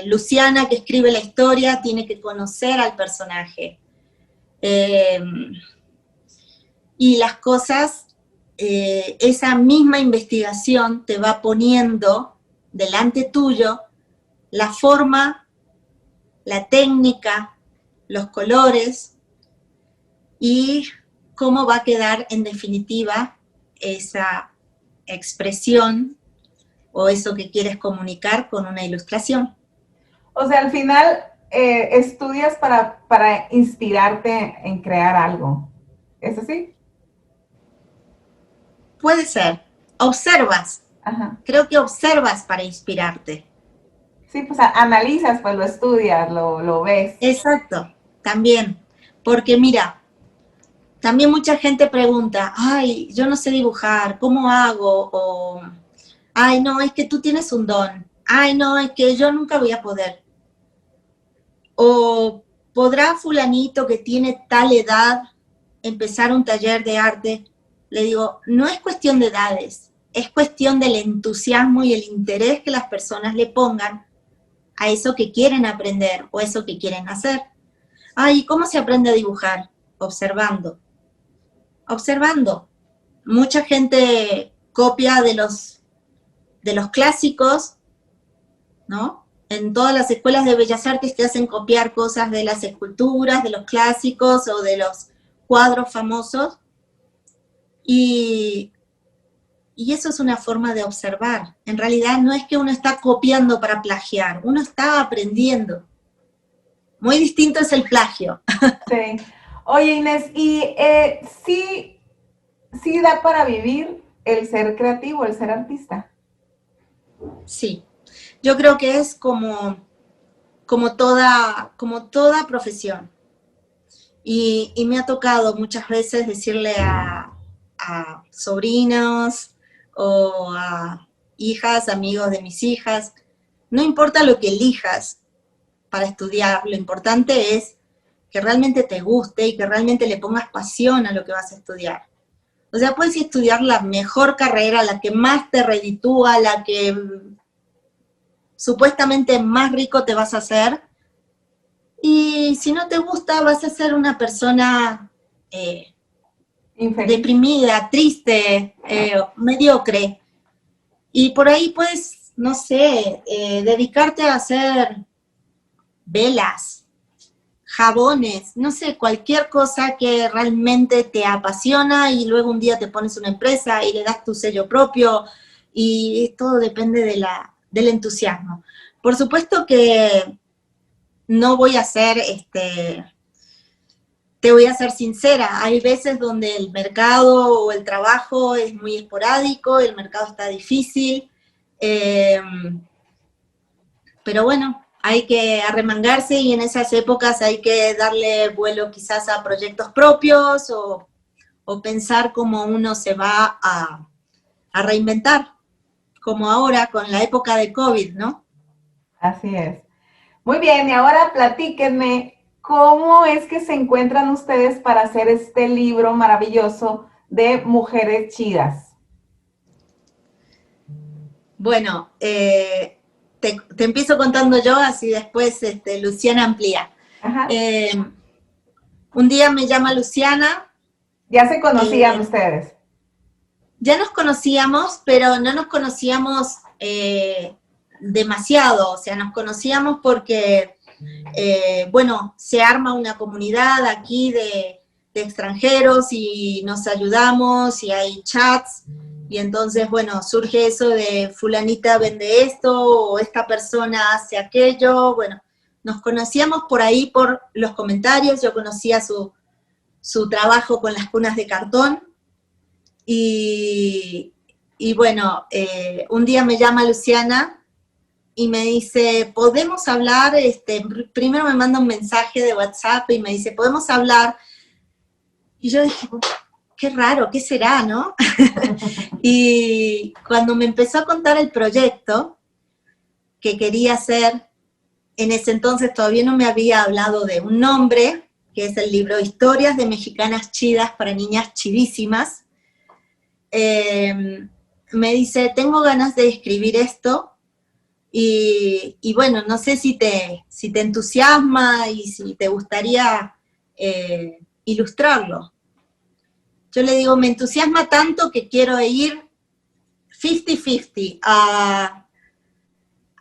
[SPEAKER 3] Luciana, que escribe la historia, tiene que conocer al personaje. Y las cosas, esa misma investigación te va poniendo delante tuyo la forma, la técnica, los colores y cómo va a quedar en definitiva esa expresión o eso que quieres comunicar con una ilustración.
[SPEAKER 2] O sea, al final estudias para inspirarte en crear algo. ¿Es así?
[SPEAKER 3] Puede ser. Observas.
[SPEAKER 2] Ajá.
[SPEAKER 3] Creo que observas para inspirarte.
[SPEAKER 2] Sí, pues analizas, pues lo estudias, lo ves.
[SPEAKER 3] Exacto, también. Porque mira, también mucha gente pregunta, ay, yo no sé dibujar, ¿cómo hago? O, ay, no, es que tú tienes un don. Ay, no, es que yo nunca voy a poder. O ¿podrá fulanito que tiene tal edad empezar un taller de arte? Le digo, no es cuestión de edades, es cuestión del entusiasmo y el interés que las personas le pongan a eso que quieren aprender o eso que quieren hacer. Ay, ¿cómo se aprende a dibujar? Observando. Observando. Mucha gente copia de los clásicos, ¿no? En todas las escuelas de Bellas Artes te hacen copiar cosas de las esculturas, de los clásicos o de los cuadros famosos. Y eso es una forma de observar. En realidad no es que uno está copiando para plagiar, uno está aprendiendo. Muy distinto es el plagio.
[SPEAKER 2] Sí. Oye, Inés, ¿y sí da para vivir el ser creativo, el ser artista?
[SPEAKER 3] Sí, yo creo que es como toda profesión. Y me ha tocado muchas veces decirle a sobrinos o a hijas, amigos de mis hijas, no importa lo que elijas para estudiar, lo importante es que realmente te guste y que realmente le pongas pasión a lo que vas a estudiar. O sea, puedes estudiar la mejor carrera, la que más te reditúa, la que supuestamente más rico te vas a hacer, y si no te gusta vas a ser una persona deprimida, triste, mediocre, y por ahí puedes, no sé, dedicarte a hacer velas, jabones, no sé, cualquier cosa que realmente te apasiona y luego un día te pones una empresa y le das tu sello propio y todo depende del entusiasmo. Por supuesto que no voy a ser te voy a ser sincera, hay veces donde el mercado o el trabajo es muy esporádico, el mercado está difícil, pero bueno, hay que arremangarse y en esas épocas hay que darle vuelo quizás a proyectos propios o pensar cómo uno se va a reinventar, como ahora con la época de COVID, ¿no?
[SPEAKER 2] Así es. Muy bien, y ahora platíquenme, ¿cómo es que se encuentran ustedes para hacer este libro maravilloso de Mujeres Chidas?
[SPEAKER 3] Bueno, te empiezo contando yo, así después Luciana amplía.
[SPEAKER 2] Ajá.
[SPEAKER 3] Un día me llama Luciana.
[SPEAKER 2] ¿Ya se conocían ustedes?
[SPEAKER 3] Ya nos conocíamos, pero no nos conocíamos demasiado, o sea, nos conocíamos porque, bueno, se arma una comunidad aquí de extranjeros y nos ayudamos y hay chats, y entonces, bueno, surge eso de fulanita vende esto o esta persona hace aquello, bueno, nos conocíamos por ahí por los comentarios, yo conocía su trabajo con las cunas de cartón, y bueno, un día me llama Luciana y me dice, ¿podemos hablar? Primero me manda un mensaje de WhatsApp y me dice, ¿podemos hablar? Y yo dije, qué raro, ¿qué será, no? Y cuando me empezó a contar el proyecto que quería hacer, en ese entonces todavía no me había hablado de un nombre, que es el libro Historias de Mexicanas Chidas para Niñas Chidísimas. Me dice, tengo ganas de escribir esto, y bueno, no sé si te entusiasma y si te gustaría ilustrarlo. Yo le digo, me entusiasma tanto que quiero ir 50-50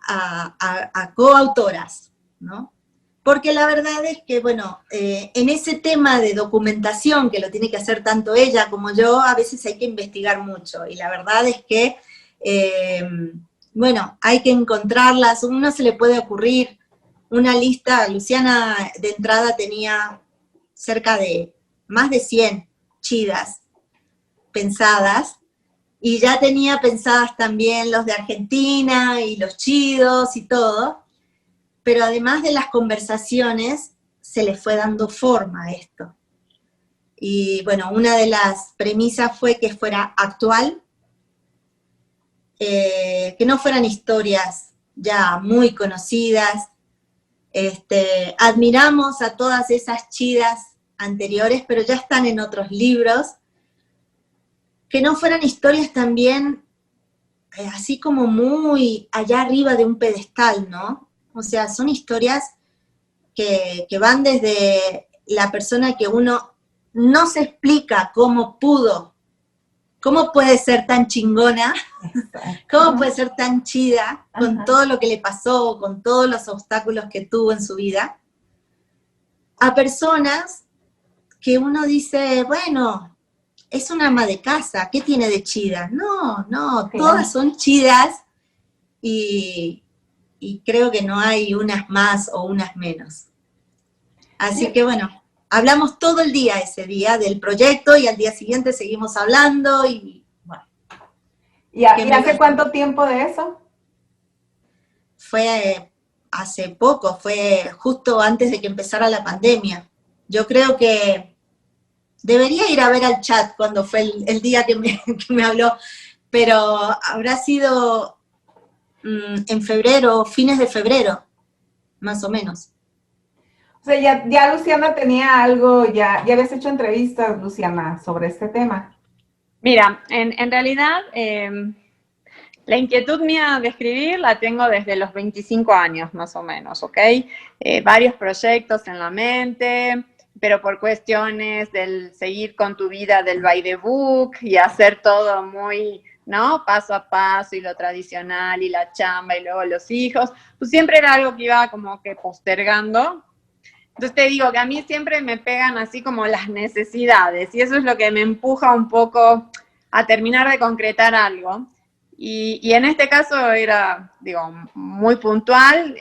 [SPEAKER 3] a coautoras, ¿no? Porque la verdad es que, bueno, en ese tema de documentación, que lo tiene que hacer tanto ella como yo, a veces hay que investigar mucho, y la verdad es que, bueno, hay que encontrarlas, a uno se le puede ocurrir una lista. Luciana de entrada tenía cerca de más de 100 chidas pensadas, y ya tenía pensadas también los de Argentina y los chidos y todo, pero además de las conversaciones se le fue dando forma a esto. Y bueno, una de las premisas fue que fuera actual, que no fueran historias ya muy conocidas. Admiramos a todas esas chidas anteriores, pero ya están en otros libros, que no fueran historias también así como muy allá arriba de un pedestal, ¿no? O sea, son historias que van desde la persona que uno no se explica cómo puede ser tan chingona, cómo puede ser tan chida con todo lo que le pasó, con todos los obstáculos que tuvo en su vida, a personas que uno dice, bueno, es una ama de casa, ¿qué tiene de chida? No, todas son chidas, y creo que no hay unas más o unas menos. Así que bueno, hablamos todo el día ese día del proyecto, y al día siguiente seguimos hablando, y bueno.
[SPEAKER 2] ¿Y hace cuánto tiempo de eso?
[SPEAKER 3] Fue hace poco, fue justo antes de que empezara la pandemia. Yo creo que debería ir a ver al chat cuando fue el día que me habló, pero habrá sido en febrero, fines de febrero, más o menos.
[SPEAKER 2] O sea, ya Luciana tenía algo, ya habías hecho entrevistas, Luciana, sobre este tema.
[SPEAKER 4] Mira, en realidad, la inquietud mía de escribir la tengo desde los 25 años, más o menos, ¿ok? Varios proyectos en la mente, pero por cuestiones del seguir con tu vida del by the book y hacer todo muy, ¿no? Paso a paso, y lo tradicional, y la chamba, y luego los hijos, pues siempre era algo que iba como que postergando. Entonces te digo que a mí siempre me pegan así como las necesidades, y eso es lo que me empuja un poco a terminar de concretar algo. Y en este caso era, digo, muy puntual.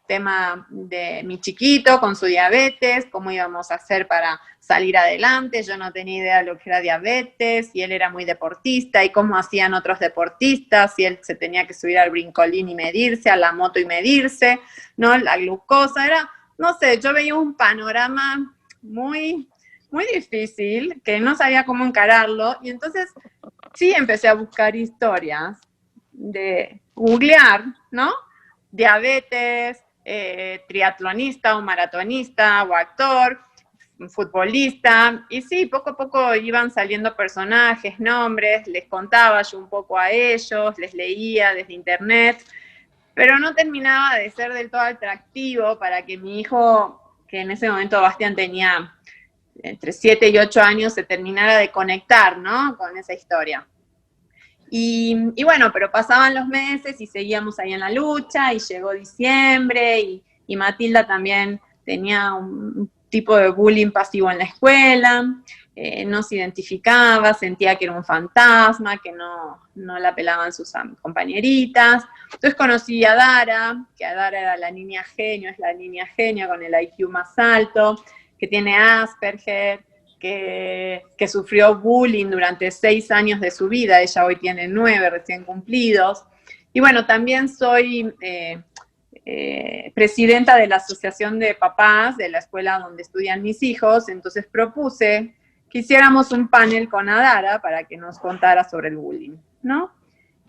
[SPEAKER 4] tema de mi chiquito con su diabetes, cómo íbamos a hacer para salir adelante. Yo no tenía idea de lo que era diabetes, y él era muy deportista, y cómo hacían otros deportistas, y él se tenía que subir al brincolín y medirse, a la moto y medirse, ¿no? La glucosa, era, no sé, yo veía un panorama muy, muy difícil, que no sabía cómo encararlo, y entonces sí empecé a buscar historias, de googlear, ¿no? Diabetes, triatlonista o maratonista o actor, futbolista, y sí, poco a poco iban saliendo personajes, nombres, les contaba yo un poco a ellos, les leía desde internet, pero no terminaba de ser del todo atractivo para que mi hijo, que en ese momento Bastián tenía entre 7 y 8 años, se terminara de conectar, ¿no? Con esa historia. Y bueno, pero pasaban los meses y seguíamos ahí en la lucha, y llegó diciembre, y Matilda también tenía un tipo de bullying pasivo en la escuela, no se identificaba, sentía que era un fantasma, que no la pelaban sus compañeritas. Entonces conocí a Dara, que Dara era la niña genio, es la niña genio con el IQ más alto, que tiene Asperger, que sufrió bullying durante 6 años de su vida. Ella hoy tiene 9 recién cumplidos. Y bueno, también soy presidenta de la asociación de papás de la escuela donde estudian mis hijos, entonces propuse que hiciéramos un panel con Adara para que nos contara sobre el bullying, ¿no?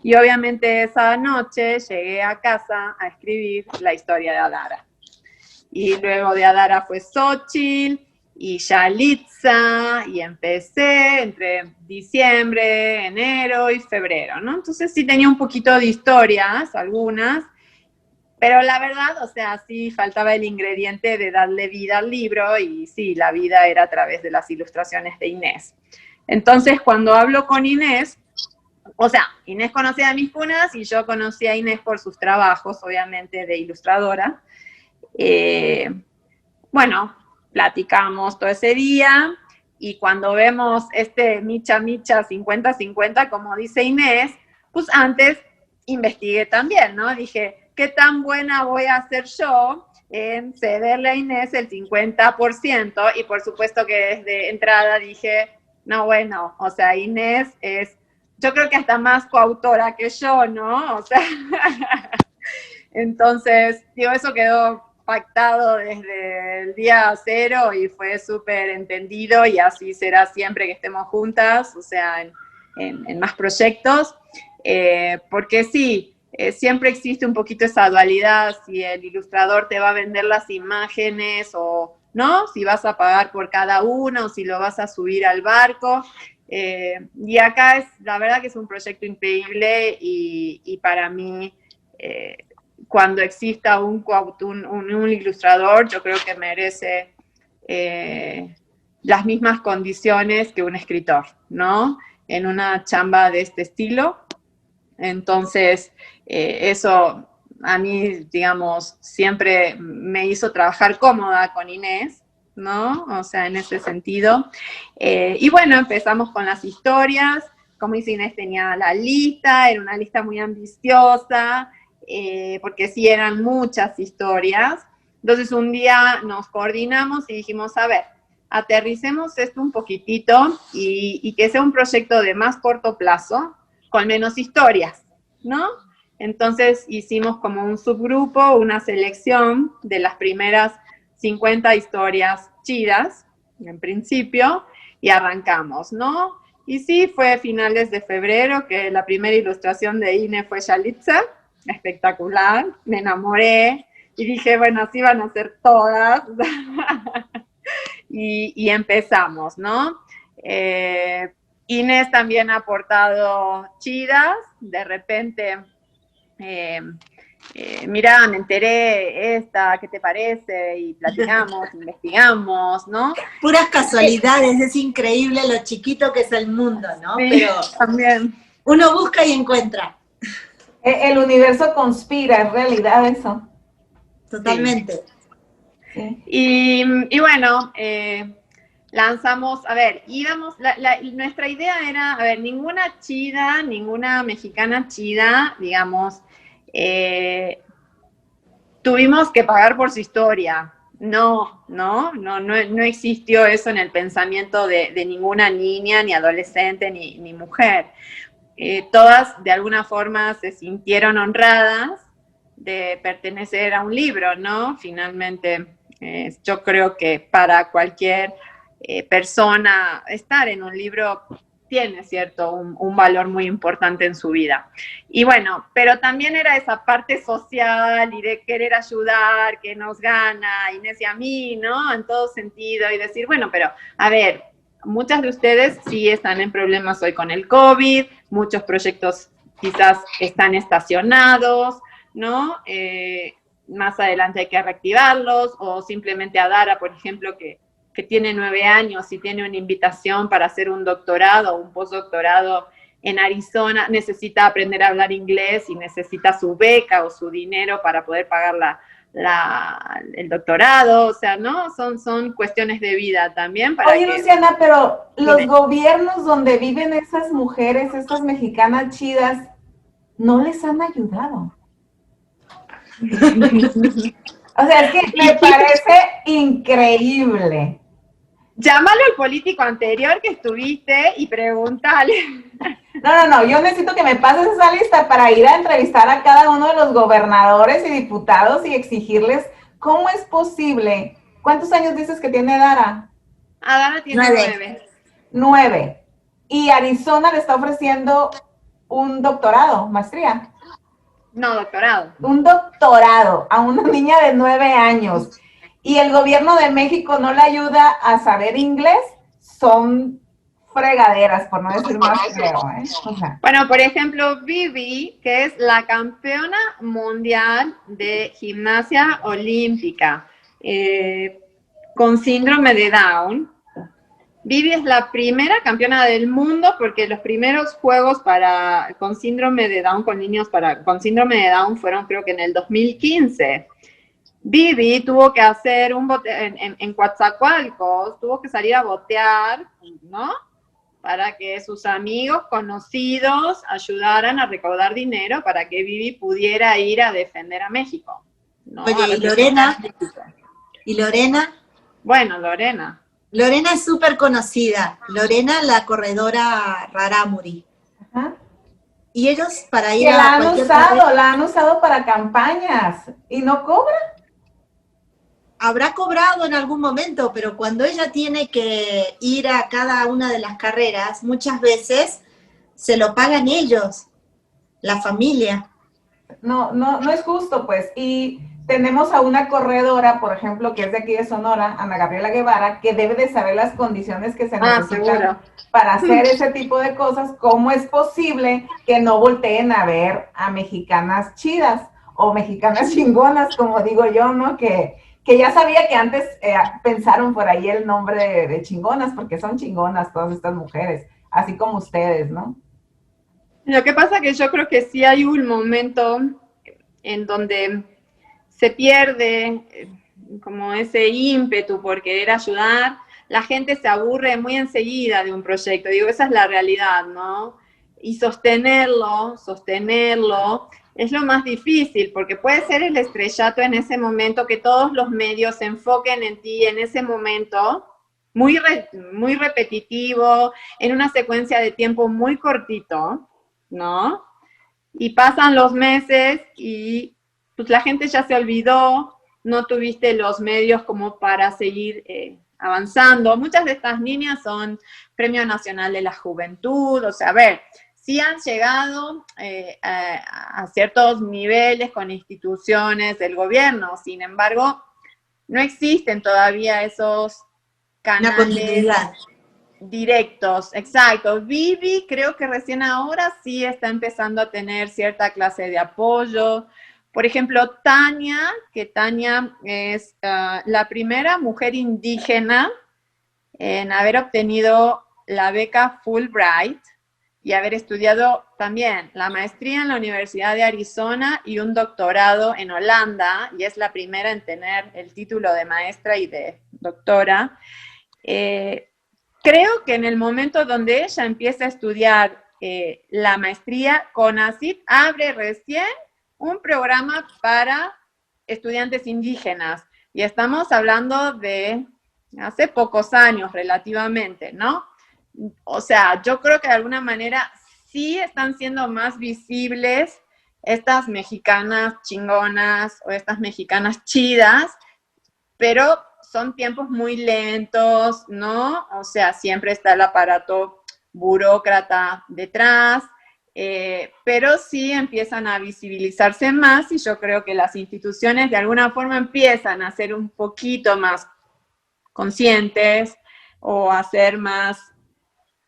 [SPEAKER 4] Y obviamente esa noche llegué a casa a escribir la historia de Adara. Y luego de Adara fue Xochitl, y Yalitza, y empecé entre diciembre, enero y febrero, ¿no? Entonces sí tenía un poquito de historias, algunas, pero la verdad, o sea, sí faltaba el ingrediente de darle vida al libro, y sí, la vida era a través de las ilustraciones de Inés. Entonces, cuando hablo con Inés, o sea, Inés conocía a mis cunas y yo conocí a Inés por sus trabajos, obviamente, de ilustradora. Bueno, platicamos todo ese día, y cuando vemos este micha 50-50, como dice Inés, pues antes investigué también, ¿no? Dije, ¿qué tan buena voy a ser yo en cederle a Inés el 50%? Y por supuesto que desde entrada dije, no, bueno, o sea, Inés es, yo creo que hasta más coautora que yo, ¿no? O sea, entonces, digo, eso quedó pactado desde el día 0 y fue súper entendido, y así será siempre que estemos juntas, o sea, en más proyectos, porque sí, siempre existe un poquito esa dualidad, si el ilustrador te va a vender las imágenes o no, si vas a pagar por cada uno o si lo vas a subir al barco. Y acá la verdad que es un proyecto increíble, y para mí, cuando exista un ilustrador, yo creo que merece las mismas condiciones que un escritor, ¿no? En una chamba de este estilo. Entonces, eso a mí, digamos, siempre me hizo trabajar cómoda con Inés, ¿no? O sea, en ese sentido. Y bueno, empezamos con las historias. Como dice Inés, tenía la lista, era una lista muy ambiciosa, porque sí eran muchas historias. Entonces un día nos coordinamos y dijimos, a ver, aterricemos esto un poquitito y que sea un proyecto de más corto plazo, con menos historias, ¿no? Entonces hicimos como un subgrupo, una selección de las primeras 50 historias chidas, en principio, y arrancamos, ¿no? Y sí, fue a finales de febrero que la primera ilustración de Ine fue Yalitza, espectacular, me enamoré, y dije, bueno, así van a ser todas, y empezamos, ¿no? Inés también ha aportado chidas, de repente, mira, me enteré esta, ¿qué te parece? Y platicamos, investigamos, ¿no?
[SPEAKER 3] Puras casualidades, es increíble lo chiquito que es el mundo, ¿no?
[SPEAKER 4] Sí,
[SPEAKER 3] pero
[SPEAKER 4] también.
[SPEAKER 3] Uno busca y encuentra.
[SPEAKER 2] El universo conspira, en realidad, eso.
[SPEAKER 3] Totalmente.
[SPEAKER 2] Sí.
[SPEAKER 4] Y bueno, lanzamos, a ver, nuestra idea era, a ver, ninguna chida, ninguna mexicana chida, digamos, tuvimos que pagar por su historia. No existió eso en el pensamiento de ninguna niña, ni adolescente, ni mujer. Todas de alguna forma se sintieron honradas de pertenecer a un libro, ¿no? Finalmente, yo creo que para cualquier persona estar en un libro tiene, ¿cierto?, un valor muy importante en su vida. Y bueno, pero también era esa parte social y de querer ayudar, que nos gana, Inés y a mí, ¿no?, en todo sentido, y decir, bueno, pero a ver, muchas de ustedes sí están en problemas hoy con el COVID, muchos proyectos quizás están estacionados, ¿no? Más adelante hay que reactivarlos, o simplemente a Dara, por ejemplo, que tiene 9 años y tiene una invitación para hacer un doctorado o un postdoctorado en Arizona, necesita aprender a hablar inglés y necesita su beca o su dinero para poder pagar el doctorado, o sea, ¿no? Son cuestiones de vida también.
[SPEAKER 2] Oye, Luciana, pero los gobiernos donde viven esas mujeres, estas mexicanas chidas, no les han ayudado. O sea, es que me parece increíble.
[SPEAKER 4] Llámalo al político anterior que estuviste y pregúntale.
[SPEAKER 2] No, yo necesito que me pases esa lista para ir a entrevistar a cada uno de los gobernadores y diputados y exigirles cómo es posible. ¿Cuántos años dices que tiene Dara?
[SPEAKER 4] Dara tiene 9.
[SPEAKER 2] 9. Y Arizona le está ofreciendo un doctorado, maestría.
[SPEAKER 4] No, doctorado.
[SPEAKER 2] Un doctorado a una niña de 9 años. Y el gobierno de México no le ayuda a saber inglés. Son fregaderas, por no decir más creo, ¿eh? O sea.
[SPEAKER 4] Bueno, por ejemplo, Vivi, que es la campeona mundial de gimnasia olímpica con síndrome de Down. Vivi es la primera campeona del mundo porque los primeros juegos con síndrome de Down, con niños con síndrome de Down fueron creo que en el 2015. Vivi tuvo que hacer en Coatzacoalcos, tuvo que salir a botear, ¿no? Para que sus amigos, conocidos, ayudaran a recaudar dinero para que Vivi pudiera ir a defender a México, ¿no?
[SPEAKER 3] Oye, ¿y Lorena? ¿Y Lorena?
[SPEAKER 4] Bueno, Lorena.
[SPEAKER 3] Lorena es súper conocida. Lorena, la corredora Rarámuri.
[SPEAKER 2] Ajá.
[SPEAKER 3] Y ellos para ir
[SPEAKER 2] que
[SPEAKER 3] a
[SPEAKER 2] la han usado para campañas y no cobra.
[SPEAKER 3] Habrá cobrado en algún momento, pero cuando ella tiene que ir a cada una de las carreras, muchas veces se lo pagan ellos, la familia.
[SPEAKER 2] No es justo, pues. Y tenemos a una corredora, por ejemplo, que es de aquí de Sonora, Ana Gabriela Guevara, que debe de saber las condiciones que se necesitan para hacer ese tipo de cosas. ¿Cómo es posible que no volteen a ver a mexicanas chidas o mexicanas chingonas, como digo yo, ¿no? Que ya sabía que antes pensaron por ahí el nombre de chingonas, porque son chingonas todas estas mujeres, así como ustedes, ¿no?
[SPEAKER 4] Lo que pasa que yo creo que sí hay un momento en donde se pierde como ese ímpetu por querer ayudar, la gente se aburre muy enseguida de un proyecto, digo, esa es la realidad, ¿no? Y sostenerlo, es lo más difícil, porque puede ser el estrellato en ese momento, que todos los medios se enfoquen en ti en ese momento, muy repetitivo, en una secuencia de tiempo muy cortito, ¿no? Y pasan los meses y pues la gente ya se olvidó, no tuviste los medios como para seguir avanzando. Muchas de estas niñas son Premio Nacional de la Juventud, o sea, a ver, sí han llegado a ciertos niveles con instituciones del gobierno, sin embargo, no existen todavía esos canales directos. Exacto. Vivi creo que recién ahora sí está empezando a tener cierta clase de apoyo. Por ejemplo, Tania, que Tania es la primera mujer indígena en haber obtenido la beca Fulbright y haber estudiado también la maestría en la Universidad de Arizona y un doctorado en Holanda, y es la primera en tener el título de maestra y de doctora. Creo que en el momento donde ella empieza a estudiar la maestría, CONACYT abre recién un programa para estudiantes indígenas. Y estamos hablando de hace pocos años relativamente, ¿no? O sea, yo creo que de alguna manera sí están siendo más visibles estas mexicanas chingonas o estas mexicanas chidas, pero son tiempos muy lentos, ¿no? O sea, siempre está el aparato burócrata detrás, pero sí empiezan a visibilizarse más y yo creo que las instituciones de alguna forma empiezan a ser un poquito más conscientes o a ser más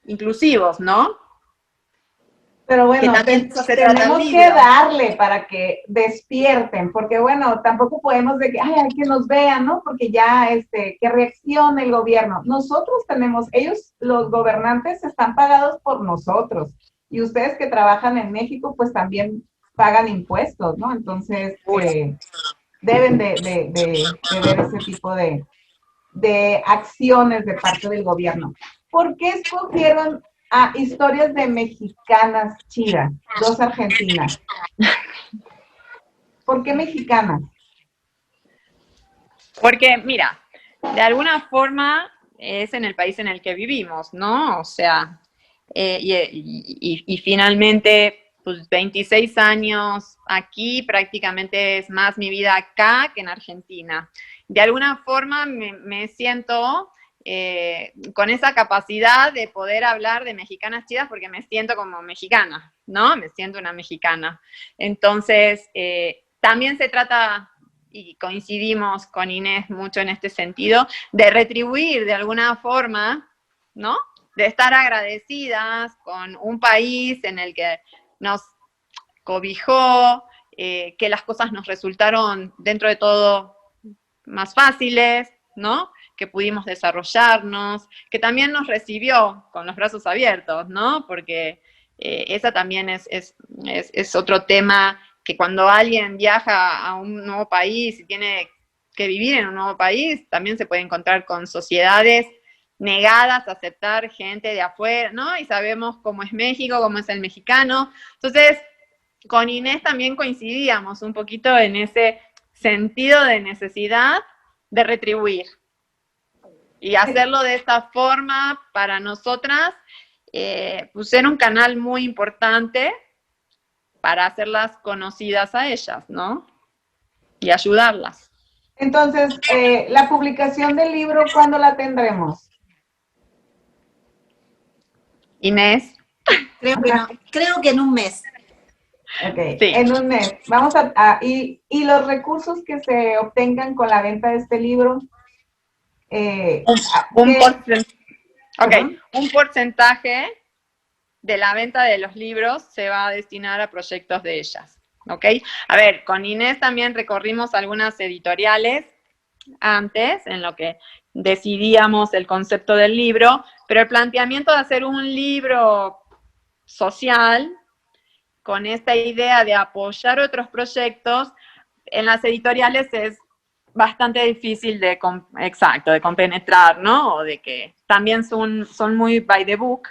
[SPEAKER 4] inclusivos, ¿no?
[SPEAKER 2] Pero bueno, tenemos que darle para que despierten, porque bueno, tampoco podemos de que, ay, hay que nos vean, ¿no? Porque ya, que reaccione el gobierno. Nosotros tenemos, ellos, los gobernantes, están pagados por nosotros. Y ustedes que trabajan en México, pues también pagan impuestos, ¿no? Entonces, deben de ver ese tipo de acciones de parte del gobierno. ¿Por qué escogieron a historias de mexicanas chidas, dos argentinas? ¿Por qué mexicanas?
[SPEAKER 4] Porque, mira, de alguna forma es en el país en el que vivimos, ¿no? O sea, y finalmente, pues 26 años aquí, prácticamente es más mi vida acá que en Argentina. De alguna forma me siento con esa capacidad de poder hablar de mexicanas chidas porque me siento como mexicana, ¿no? Me siento una mexicana. Entonces, también se trata, y coincidimos con Inés mucho en este sentido, de retribuir de alguna forma, ¿no? De estar agradecidas con un país en el que nos cobijó, que las cosas nos resultaron dentro de todo más fáciles, ¿no? Que pudimos desarrollarnos, que también nos recibió con los brazos abiertos, ¿no? Porque esa también es otro tema, que cuando alguien viaja a un nuevo país y tiene que vivir en un nuevo país, también se puede encontrar con sociedades negadas a aceptar gente de afuera, ¿no? Y sabemos cómo es México, cómo es el mexicano. Entonces, con Inés también coincidíamos un poquito en ese sentido de necesidad de retribuir. Y hacerlo de esta forma para nosotras, pues era un canal muy importante para hacerlas conocidas a ellas, ¿no? Y ayudarlas.
[SPEAKER 2] Entonces, la publicación del libro, ¿cuándo la tendremos?
[SPEAKER 4] Inés.
[SPEAKER 3] Creo que en un mes.
[SPEAKER 2] Ok,
[SPEAKER 4] Sí.
[SPEAKER 2] En un mes. Vamos y los recursos que se obtengan con la venta de este libro.
[SPEAKER 4] Un porcentaje de la venta de los libros se va a destinar a proyectos de ellas, ¿ok? A ver, con Inés también recorrimos algunas editoriales antes, en lo que decidíamos el concepto del libro, pero el planteamiento de hacer un libro social, con esta idea de apoyar otros proyectos, en las editoriales es bastante difícil de compenetrar, ¿no? O de que también son muy by the book,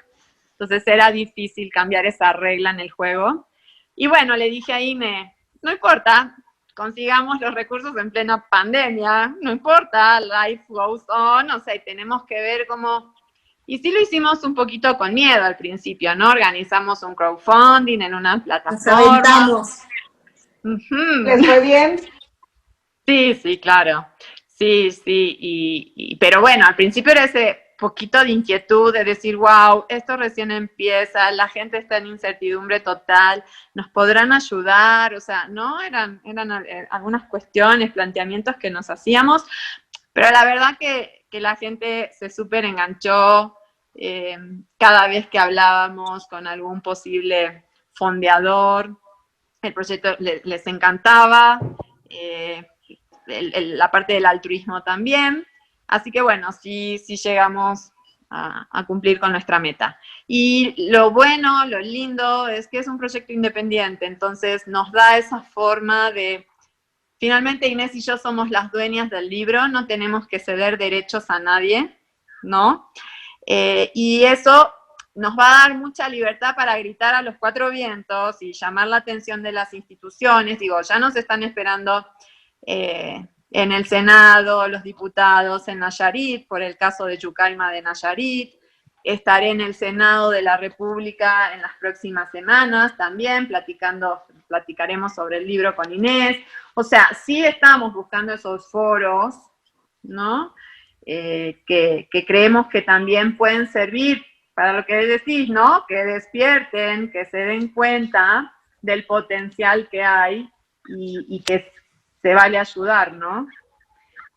[SPEAKER 4] entonces era difícil cambiar esa regla en el juego. Y bueno, le dije a Ine, no importa, consigamos los recursos en plena pandemia, no importa, life goes on, o sea, y tenemos que ver cómo... Y sí lo hicimos un poquito con miedo al principio, ¿no? Organizamos un crowdfunding en una plataforma.
[SPEAKER 3] Nos aventamos.
[SPEAKER 2] ¿Les fue bien?
[SPEAKER 4] Sí, claro. Sí, pero bueno, al principio era ese poquito de inquietud de decir, wow, esto recién empieza, la gente está en incertidumbre total, ¿nos podrán ayudar? O sea, no, eran algunas cuestiones, planteamientos que nos hacíamos, pero la verdad que la gente se súper enganchó cada vez que hablábamos con algún posible fondeador, el proyecto les encantaba, la parte del altruismo también, así que bueno, sí llegamos a cumplir con nuestra meta. Y lo bueno, lo lindo, es que es un proyecto independiente, entonces nos da esa forma de, finalmente Inés y yo somos las dueñas del libro, no tenemos que ceder derechos a nadie, ¿no? Y eso nos va a dar mucha libertad para gritar a los cuatro vientos y llamar la atención de las instituciones. Digo, ya nos están esperando en el Senado, los diputados en Nayarit, por el caso de Yucaima de Nayarit. Estaré en el Senado de la República en las próximas semanas también, platicaremos sobre el libro con Inés. O sea, sí estamos buscando esos foros, ¿no? Que creemos que también pueden servir para lo que decís, ¿no? Que despierten, que se den cuenta del potencial que hay y que se vale ayudar, ¿no?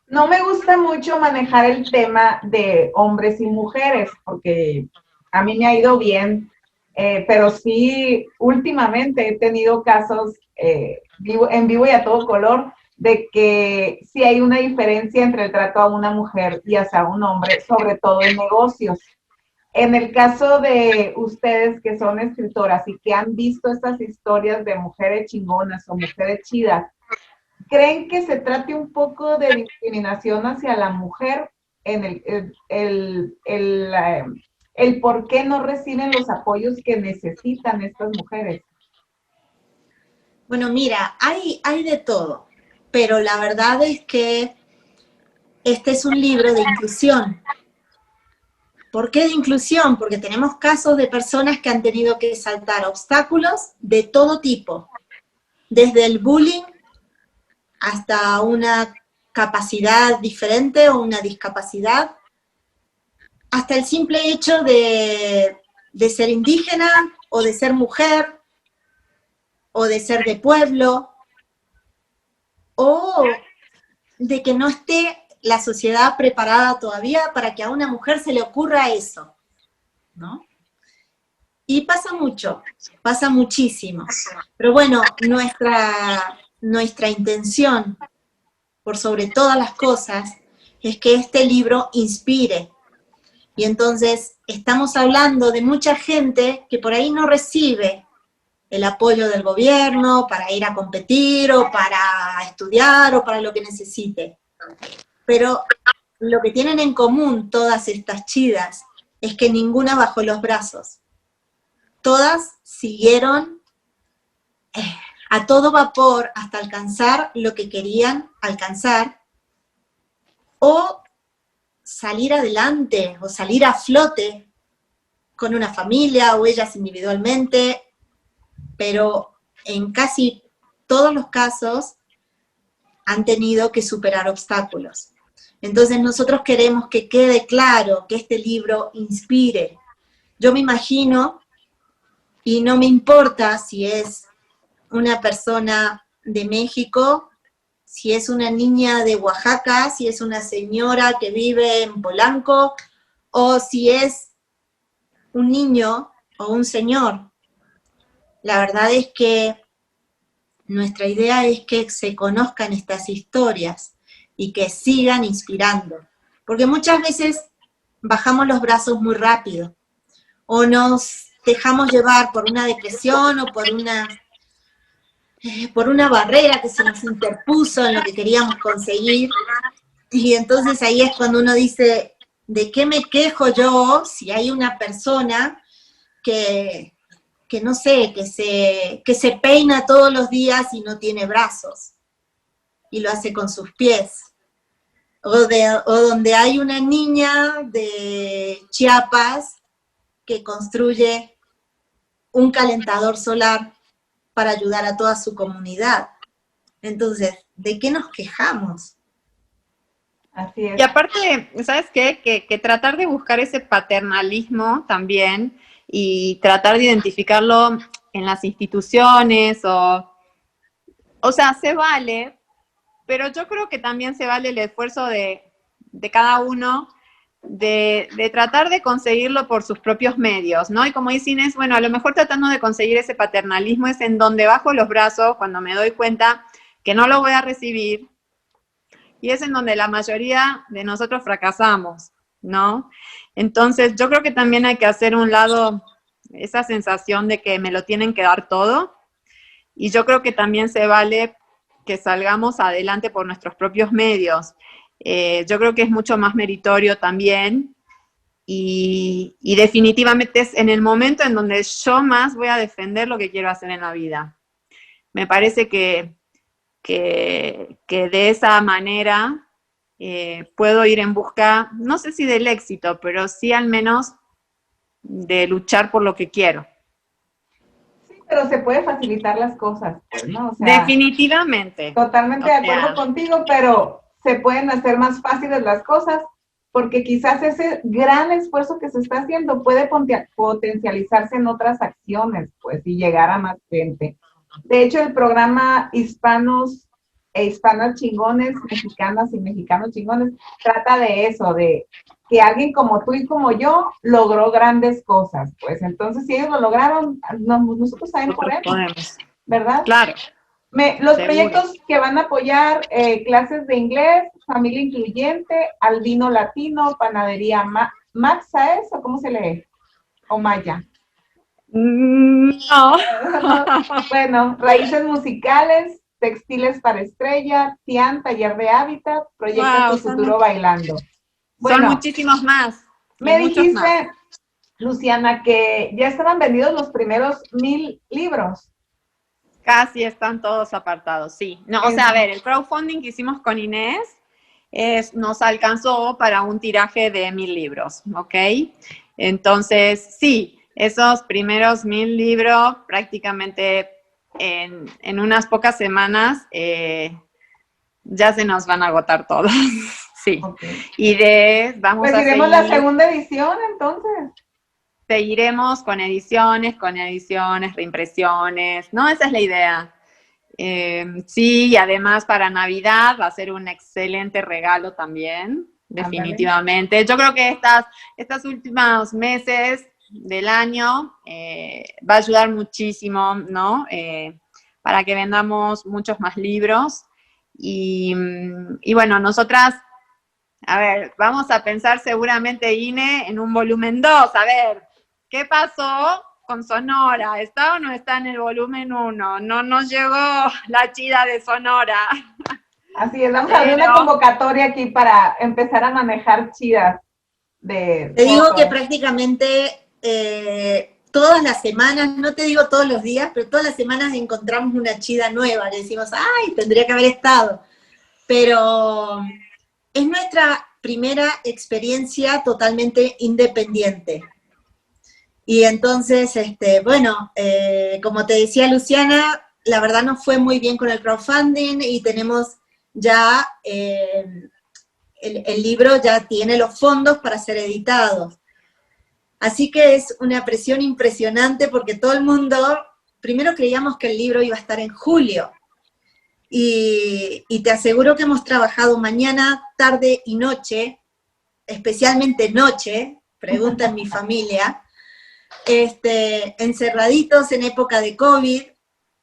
[SPEAKER 2] No me gusta mucho manejar el tema de hombres y mujeres, porque a mí me ha ido bien, pero sí, últimamente he tenido casos en vivo y a todo color, de que sí hay una diferencia entre el trato a una mujer y hacia un hombre, sobre todo en negocios. En el caso de ustedes que son escritoras y que han visto estas historias de mujeres chingonas o mujeres chidas, ¿creen que se trate un poco de discriminación hacia la mujer en el por qué no reciben los apoyos que necesitan estas mujeres?
[SPEAKER 3] Bueno, mira, hay de todo, pero la verdad es que este es un libro de inclusión. ¿Por qué de inclusión? Porque tenemos casos de personas que han tenido que saltar obstáculos de todo tipo, desde el bullying hasta una capacidad diferente o una discapacidad, hasta el simple hecho de ser indígena o de ser mujer o de ser de pueblo o de que no esté la sociedad preparada todavía para que a una mujer se le ocurra eso, ¿no? Y pasa mucho, pasa muchísimo. Pero bueno, nuestra intención, por sobre todas las cosas, es que este libro inspire. Y entonces estamos hablando de mucha gente que por ahí no recibe el apoyo del gobierno para ir a competir o para estudiar o para lo que necesite. Pero lo que tienen en común todas estas chidas es que ninguna bajó los brazos. Todas siguieron a todo vapor hasta alcanzar lo que querían alcanzar o salir adelante o salir a flote con una familia o ellas individualmente, pero en casi todos los casos han tenido que superar obstáculos. Entonces nosotros queremos que quede claro que este libro inspire. Yo me imagino, y no me importa si es una persona de México, si es una niña de Oaxaca, si es una señora que vive en Polanco, o si es un niño o un señor. La verdad es que nuestra idea es que se conozcan estas historias y que sigan inspirando. Porque muchas veces bajamos los brazos muy rápido, o nos dejamos llevar por una depresión o por una barrera que se nos interpuso en lo que queríamos conseguir, y entonces ahí es cuando uno dice, ¿de qué me quejo yo si hay una persona que no sé, que se peina todos los días y no tiene brazos, y lo hace con sus pies? O donde hay una niña de Chiapas que construye un calentador solar para ayudar a toda su comunidad. Entonces, ¿de qué nos quejamos?
[SPEAKER 2] Así es.
[SPEAKER 4] Y aparte, ¿sabes qué? Que tratar de buscar ese paternalismo también y tratar de identificarlo en las instituciones o sea, se vale, pero yo creo que también se vale el esfuerzo de cada uno de tratar de conseguirlo por sus propios medios, ¿no? Y como dice Inés, bueno, a lo mejor tratando de conseguir ese paternalismo es en donde bajo los brazos cuando me doy cuenta que no lo voy a recibir, y es en donde la mayoría de nosotros fracasamos, ¿no? Entonces, yo creo que también hay que hacer un lado esa sensación de que me lo tienen que dar todo, y yo creo que también se vale que salgamos adelante por nuestros propios medios. Yo creo que es mucho más meritorio también, y definitivamente es en el momento en donde yo más voy a defender lo que quiero hacer en la vida. Me parece que que de esa manera puedo ir en busca, no sé si del éxito, pero sí al menos de luchar por lo que quiero.
[SPEAKER 2] Sí, pero se puede facilitar las cosas, pues, ¿no? O sea,
[SPEAKER 4] definitivamente.
[SPEAKER 2] totalmente de acuerdo contigo, pero se pueden hacer más fáciles las cosas porque quizás ese gran esfuerzo que se está haciendo puede potencializarse en otras acciones, pues, y llegar a más gente. De hecho, el programa Hispanos e Hispanas Chingones, Mexicanas y Mexicanos Chingones, trata de eso, de que alguien como tú y como yo logró grandes cosas, pues. Entonces, si ellos lo lograron, nosotros también podemos, ¿verdad?
[SPEAKER 4] Claro.
[SPEAKER 2] Los proyectos que van a apoyar clases de inglés, familia incluyente, albino latino, panadería Maxa, ¿es? ¿O cómo se lee? ¿O Maya?
[SPEAKER 4] No.
[SPEAKER 2] Bueno, raíces musicales, textiles para estrella, Tian, taller de hábitat, proyecta tu futuro bailando.
[SPEAKER 4] Bueno, son muchísimos más.
[SPEAKER 2] Me dijiste, Luciana, que ya estaban vendidos los primeros 1000 libros.
[SPEAKER 4] Casi están todos apartados, sí. No, o sea, a ver, el crowdfunding que hicimos con Inés nos alcanzó para un tiraje de 1000 libros, ¿ok? Entonces, sí, esos primeros 1000 libros prácticamente en unas pocas semanas ya se nos van a agotar todos, sí. Okay. Y vamos a
[SPEAKER 2] seguir la segunda edición, entonces.
[SPEAKER 4] Seguiremos con ediciones, reimpresiones, ¿no? Esa es la idea. Sí, y además para Navidad va a ser un excelente regalo también, definitivamente. Yo creo que estos últimos meses del año va a ayudar muchísimo, ¿no? Para que vendamos muchos más libros. Y bueno, nosotras, a ver, vamos a pensar seguramente, Ine, en un volumen 2. A ver, ¿qué pasó con Sonora? ¿Está o no está en el volumen 1? No nos llegó la chida de Sonora.
[SPEAKER 2] Así es, vamos a abrir una convocatoria aquí para empezar a manejar chidas.
[SPEAKER 3] Te digo que prácticamente todas las semanas, no te digo todos los días, pero todas las semanas encontramos una chida nueva. Le decimos, ¡ay, tendría que haber estado! Pero es nuestra primera experiencia totalmente independiente. Y entonces, bueno, como te decía Luciana, la verdad nos fue muy bien con el crowdfunding y tenemos ya, el libro ya tiene los fondos para ser editado. Así que es una presión impresionante porque todo el mundo, primero creíamos que el libro iba a estar en julio. Y te aseguro que hemos trabajado mañana, tarde y noche, especialmente noche, pregunta en mi familia, encerraditos en época de COVID,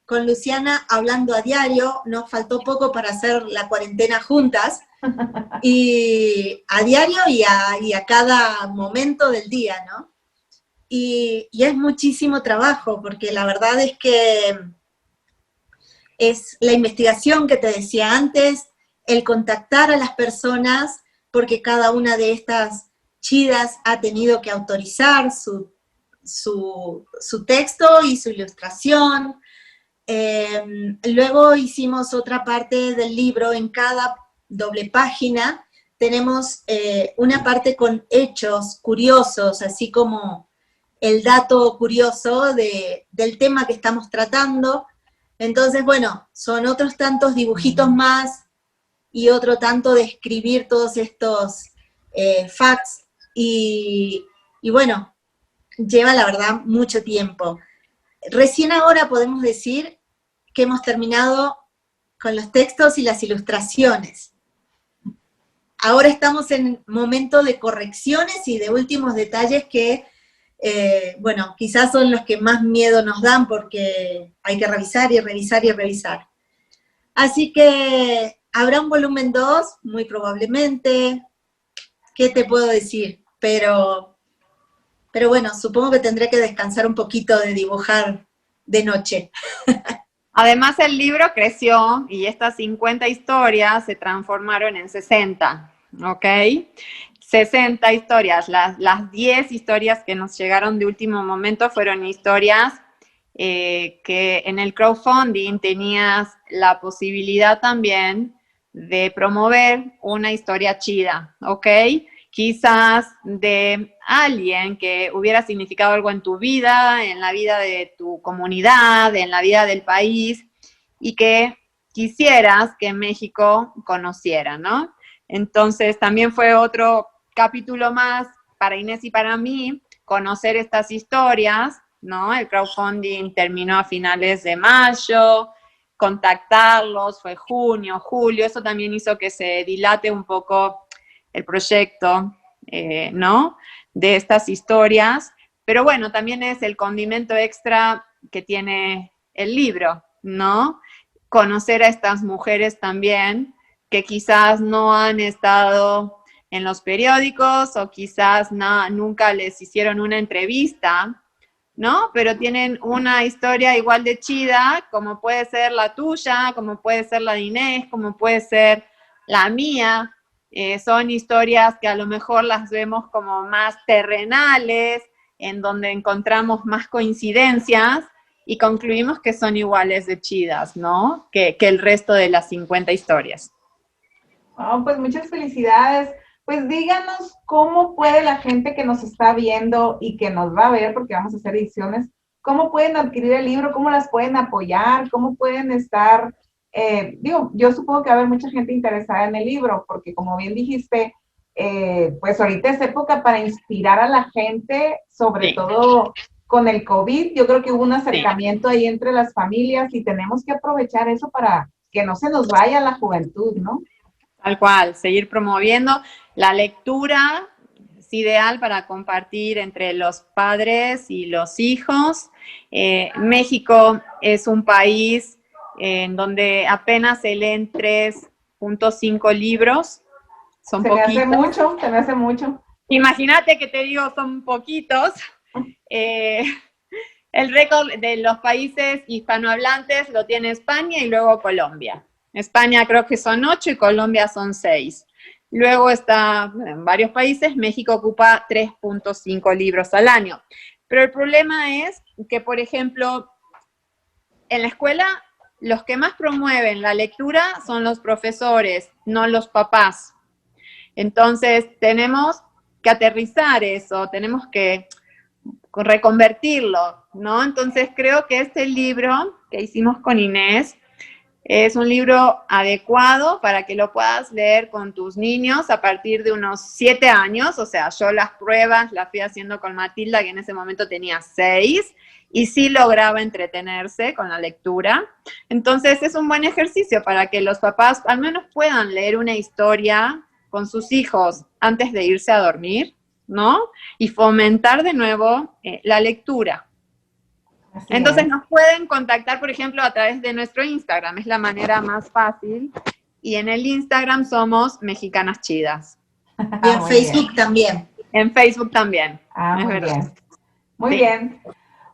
[SPEAKER 3] con Luciana hablando a diario, nos faltó poco para hacer la cuarentena juntas, y a diario y a cada momento del día, ¿no? Y es muchísimo trabajo, porque la verdad es que es la investigación que te decía antes, el contactar a las personas, porque cada una de estas chidas ha tenido que autorizar su texto y su ilustración. Luego hicimos otra parte del libro, en cada doble página tenemos una parte con hechos curiosos, así como el dato curioso del tema que estamos tratando. Entonces, bueno, son otros tantos dibujitos más y otro tanto de escribir todos estos facts y bueno, lleva la verdad mucho tiempo. Recién ahora podemos decir que hemos terminado con los textos y las ilustraciones. Ahora estamos en momento de correcciones y de últimos detalles que, bueno, quizás son los que más miedo nos dan porque hay que revisar y revisar y revisar. Así que habrá un volumen 2, muy probablemente. ¿Qué te puedo decir? Pero bueno, supongo que tendré que descansar un poquito de dibujar de noche.
[SPEAKER 4] Además, el libro creció y estas 50 historias se transformaron en 60, ¿ok? 60 historias. Las 10 historias que nos llegaron de último momento fueron historias que en el crowdfunding tenías la posibilidad también de promover una historia chida, ¿ok? Quizás de alguien que hubiera significado algo en tu vida, en la vida de tu comunidad, en la vida del país, y que quisieras que México conociera, ¿no? Entonces también fue otro capítulo más para Inés y para mí, conocer estas historias, ¿no? El crowdfunding terminó a finales de mayo, contactarlos fue junio, julio, eso también hizo que se dilate un poco el proyecto, ¿no? De estas historias, pero bueno, también es el condimento extra que tiene el libro, ¿no? Conocer a estas mujeres también, que quizás no han estado en los periódicos o quizás nunca les hicieron una entrevista, ¿no? Pero tienen una historia igual de chida, como puede ser la tuya, como puede ser la de Inés, como puede ser la mía. Son historias que a lo mejor las vemos como más terrenales, en donde encontramos más coincidencias y concluimos que son iguales de chidas, ¿no? Que el resto de las 50 historias.
[SPEAKER 2] Oh, pues muchas felicidades. Pues díganos cómo puede la gente que nos está viendo y que nos va a ver, porque vamos a hacer ediciones, cómo pueden adquirir el libro, cómo las pueden apoyar, cómo pueden estar, yo supongo que va a haber mucha gente interesada en el libro, porque como bien dijiste, pues ahorita es época para inspirar a la gente, sobre todo con el COVID. Yo creo que hubo un acercamiento ahí entre las familias y tenemos que aprovechar eso para que no se nos vaya la juventud, ¿no?
[SPEAKER 4] Tal cual, seguir promoviendo. La lectura es ideal para compartir entre los padres y los hijos. México es un país en donde apenas se leen 3.5 libros. Son poquitos.
[SPEAKER 2] Se me hace mucho.
[SPEAKER 4] Imagínate que te digo, son poquitos. El récord de los países hispanohablantes lo tiene España y luego Colombia. España creo que son 8 y Colombia son 6. Luego está en varios países, México ocupa 3.5 libros al año. Pero el problema es que, por ejemplo, en la escuela los que más promueven la lectura son los profesores, no los papás. Entonces tenemos que aterrizar eso, tenemos que reconvertirlo, ¿no? Entonces creo que este libro que hicimos con Inés es un libro adecuado para que lo puedas leer con tus niños a partir de unos 7 años, o sea, yo las pruebas las fui haciendo con Matilda, que en ese momento tenía 6, y sí lograba entretenerse con la lectura. Entonces es un buen ejercicio para que los papás al menos puedan leer una historia con sus hijos antes de irse a dormir, ¿no? Y fomentar de nuevo la lectura. Entonces nos pueden contactar, por ejemplo, a través de nuestro Instagram, es la manera más fácil. Y en el Instagram somos Mexicanas Chidas.
[SPEAKER 3] Y en Facebook también.
[SPEAKER 4] En Facebook también.
[SPEAKER 2] Muy bien. Muy bien.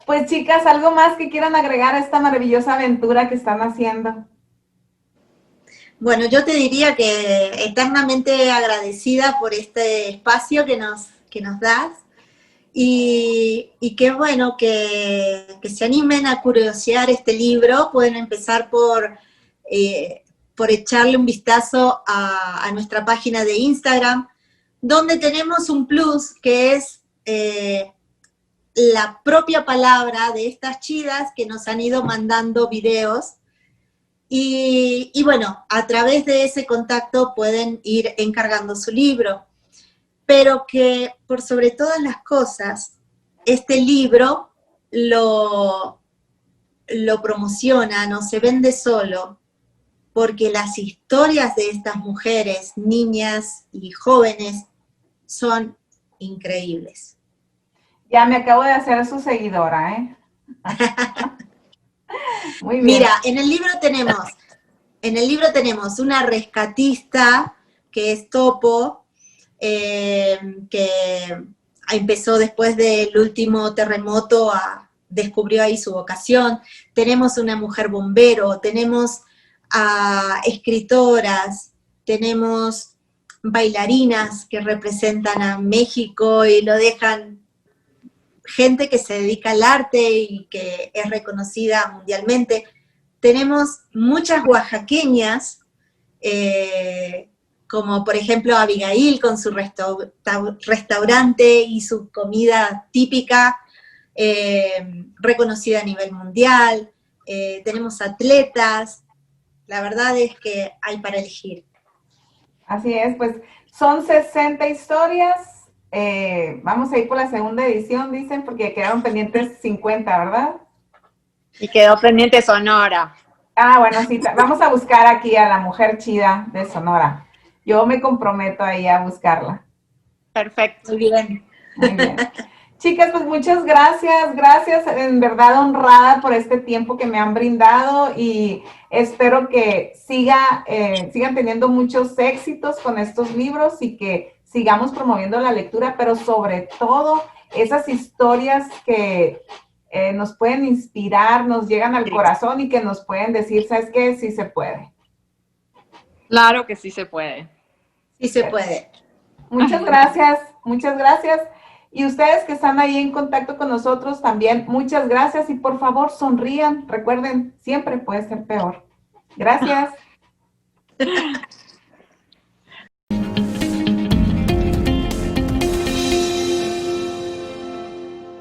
[SPEAKER 2] Pues chicas, ¿algo más que quieran agregar a esta maravillosa aventura que están haciendo?
[SPEAKER 3] Bueno, yo te diría que eternamente agradecida por este espacio que nos das. Y qué bueno que se animen a curiosear este libro. Pueden empezar por echarle un vistazo a nuestra página de Instagram, donde tenemos un plus que es la propia palabra de estas chidas que nos han ido mandando videos. Y bueno, a través de ese contacto pueden ir encargando su libro. Pero que por sobre todas las cosas, este libro lo promociona, no se vende solo, porque las historias de estas mujeres, niñas y jóvenes son increíbles.
[SPEAKER 2] Ya me acabo de hacer su seguidora, ¿eh? Muy bien.
[SPEAKER 3] Mira, en el libro tenemos una rescatista que es Topo, que empezó después del último terremoto, descubrió ahí su vocación. Tenemos una mujer bombero, tenemos a escritoras, tenemos bailarinas que representan a México y lo dejan gente que se dedica al arte y que es reconocida mundialmente. Tenemos muchas oaxaqueñas, como por ejemplo Abigail con su restaurante y su comida típica, reconocida a nivel mundial. Tenemos atletas, la verdad es que hay para elegir.
[SPEAKER 2] Así es, pues son 60 historias. Vamos a ir por la segunda edición, dicen, porque quedaron pendientes 50, ¿verdad?
[SPEAKER 4] Y quedó pendiente Sonora.
[SPEAKER 2] Ah, bueno, sí, vamos a buscar aquí a la mujer chida de Sonora. Yo me comprometo ahí a buscarla.
[SPEAKER 4] Perfecto.
[SPEAKER 3] Muy bien.
[SPEAKER 2] Muy bien. Chicas, pues muchas gracias, en verdad honrada por este tiempo que me han brindado y espero que sigan teniendo muchos éxitos con estos libros y que sigamos promoviendo la lectura, pero sobre todo esas historias que nos pueden inspirar, nos llegan al corazón y que nos pueden decir, ¿sabes qué? Sí se puede.
[SPEAKER 4] Claro que sí se puede.
[SPEAKER 3] Sí se puede.
[SPEAKER 2] Muchas gracias, muchas gracias. Y ustedes que están ahí en contacto con nosotros también, muchas gracias y por favor sonrían. Recuerden, siempre puede ser peor. Gracias.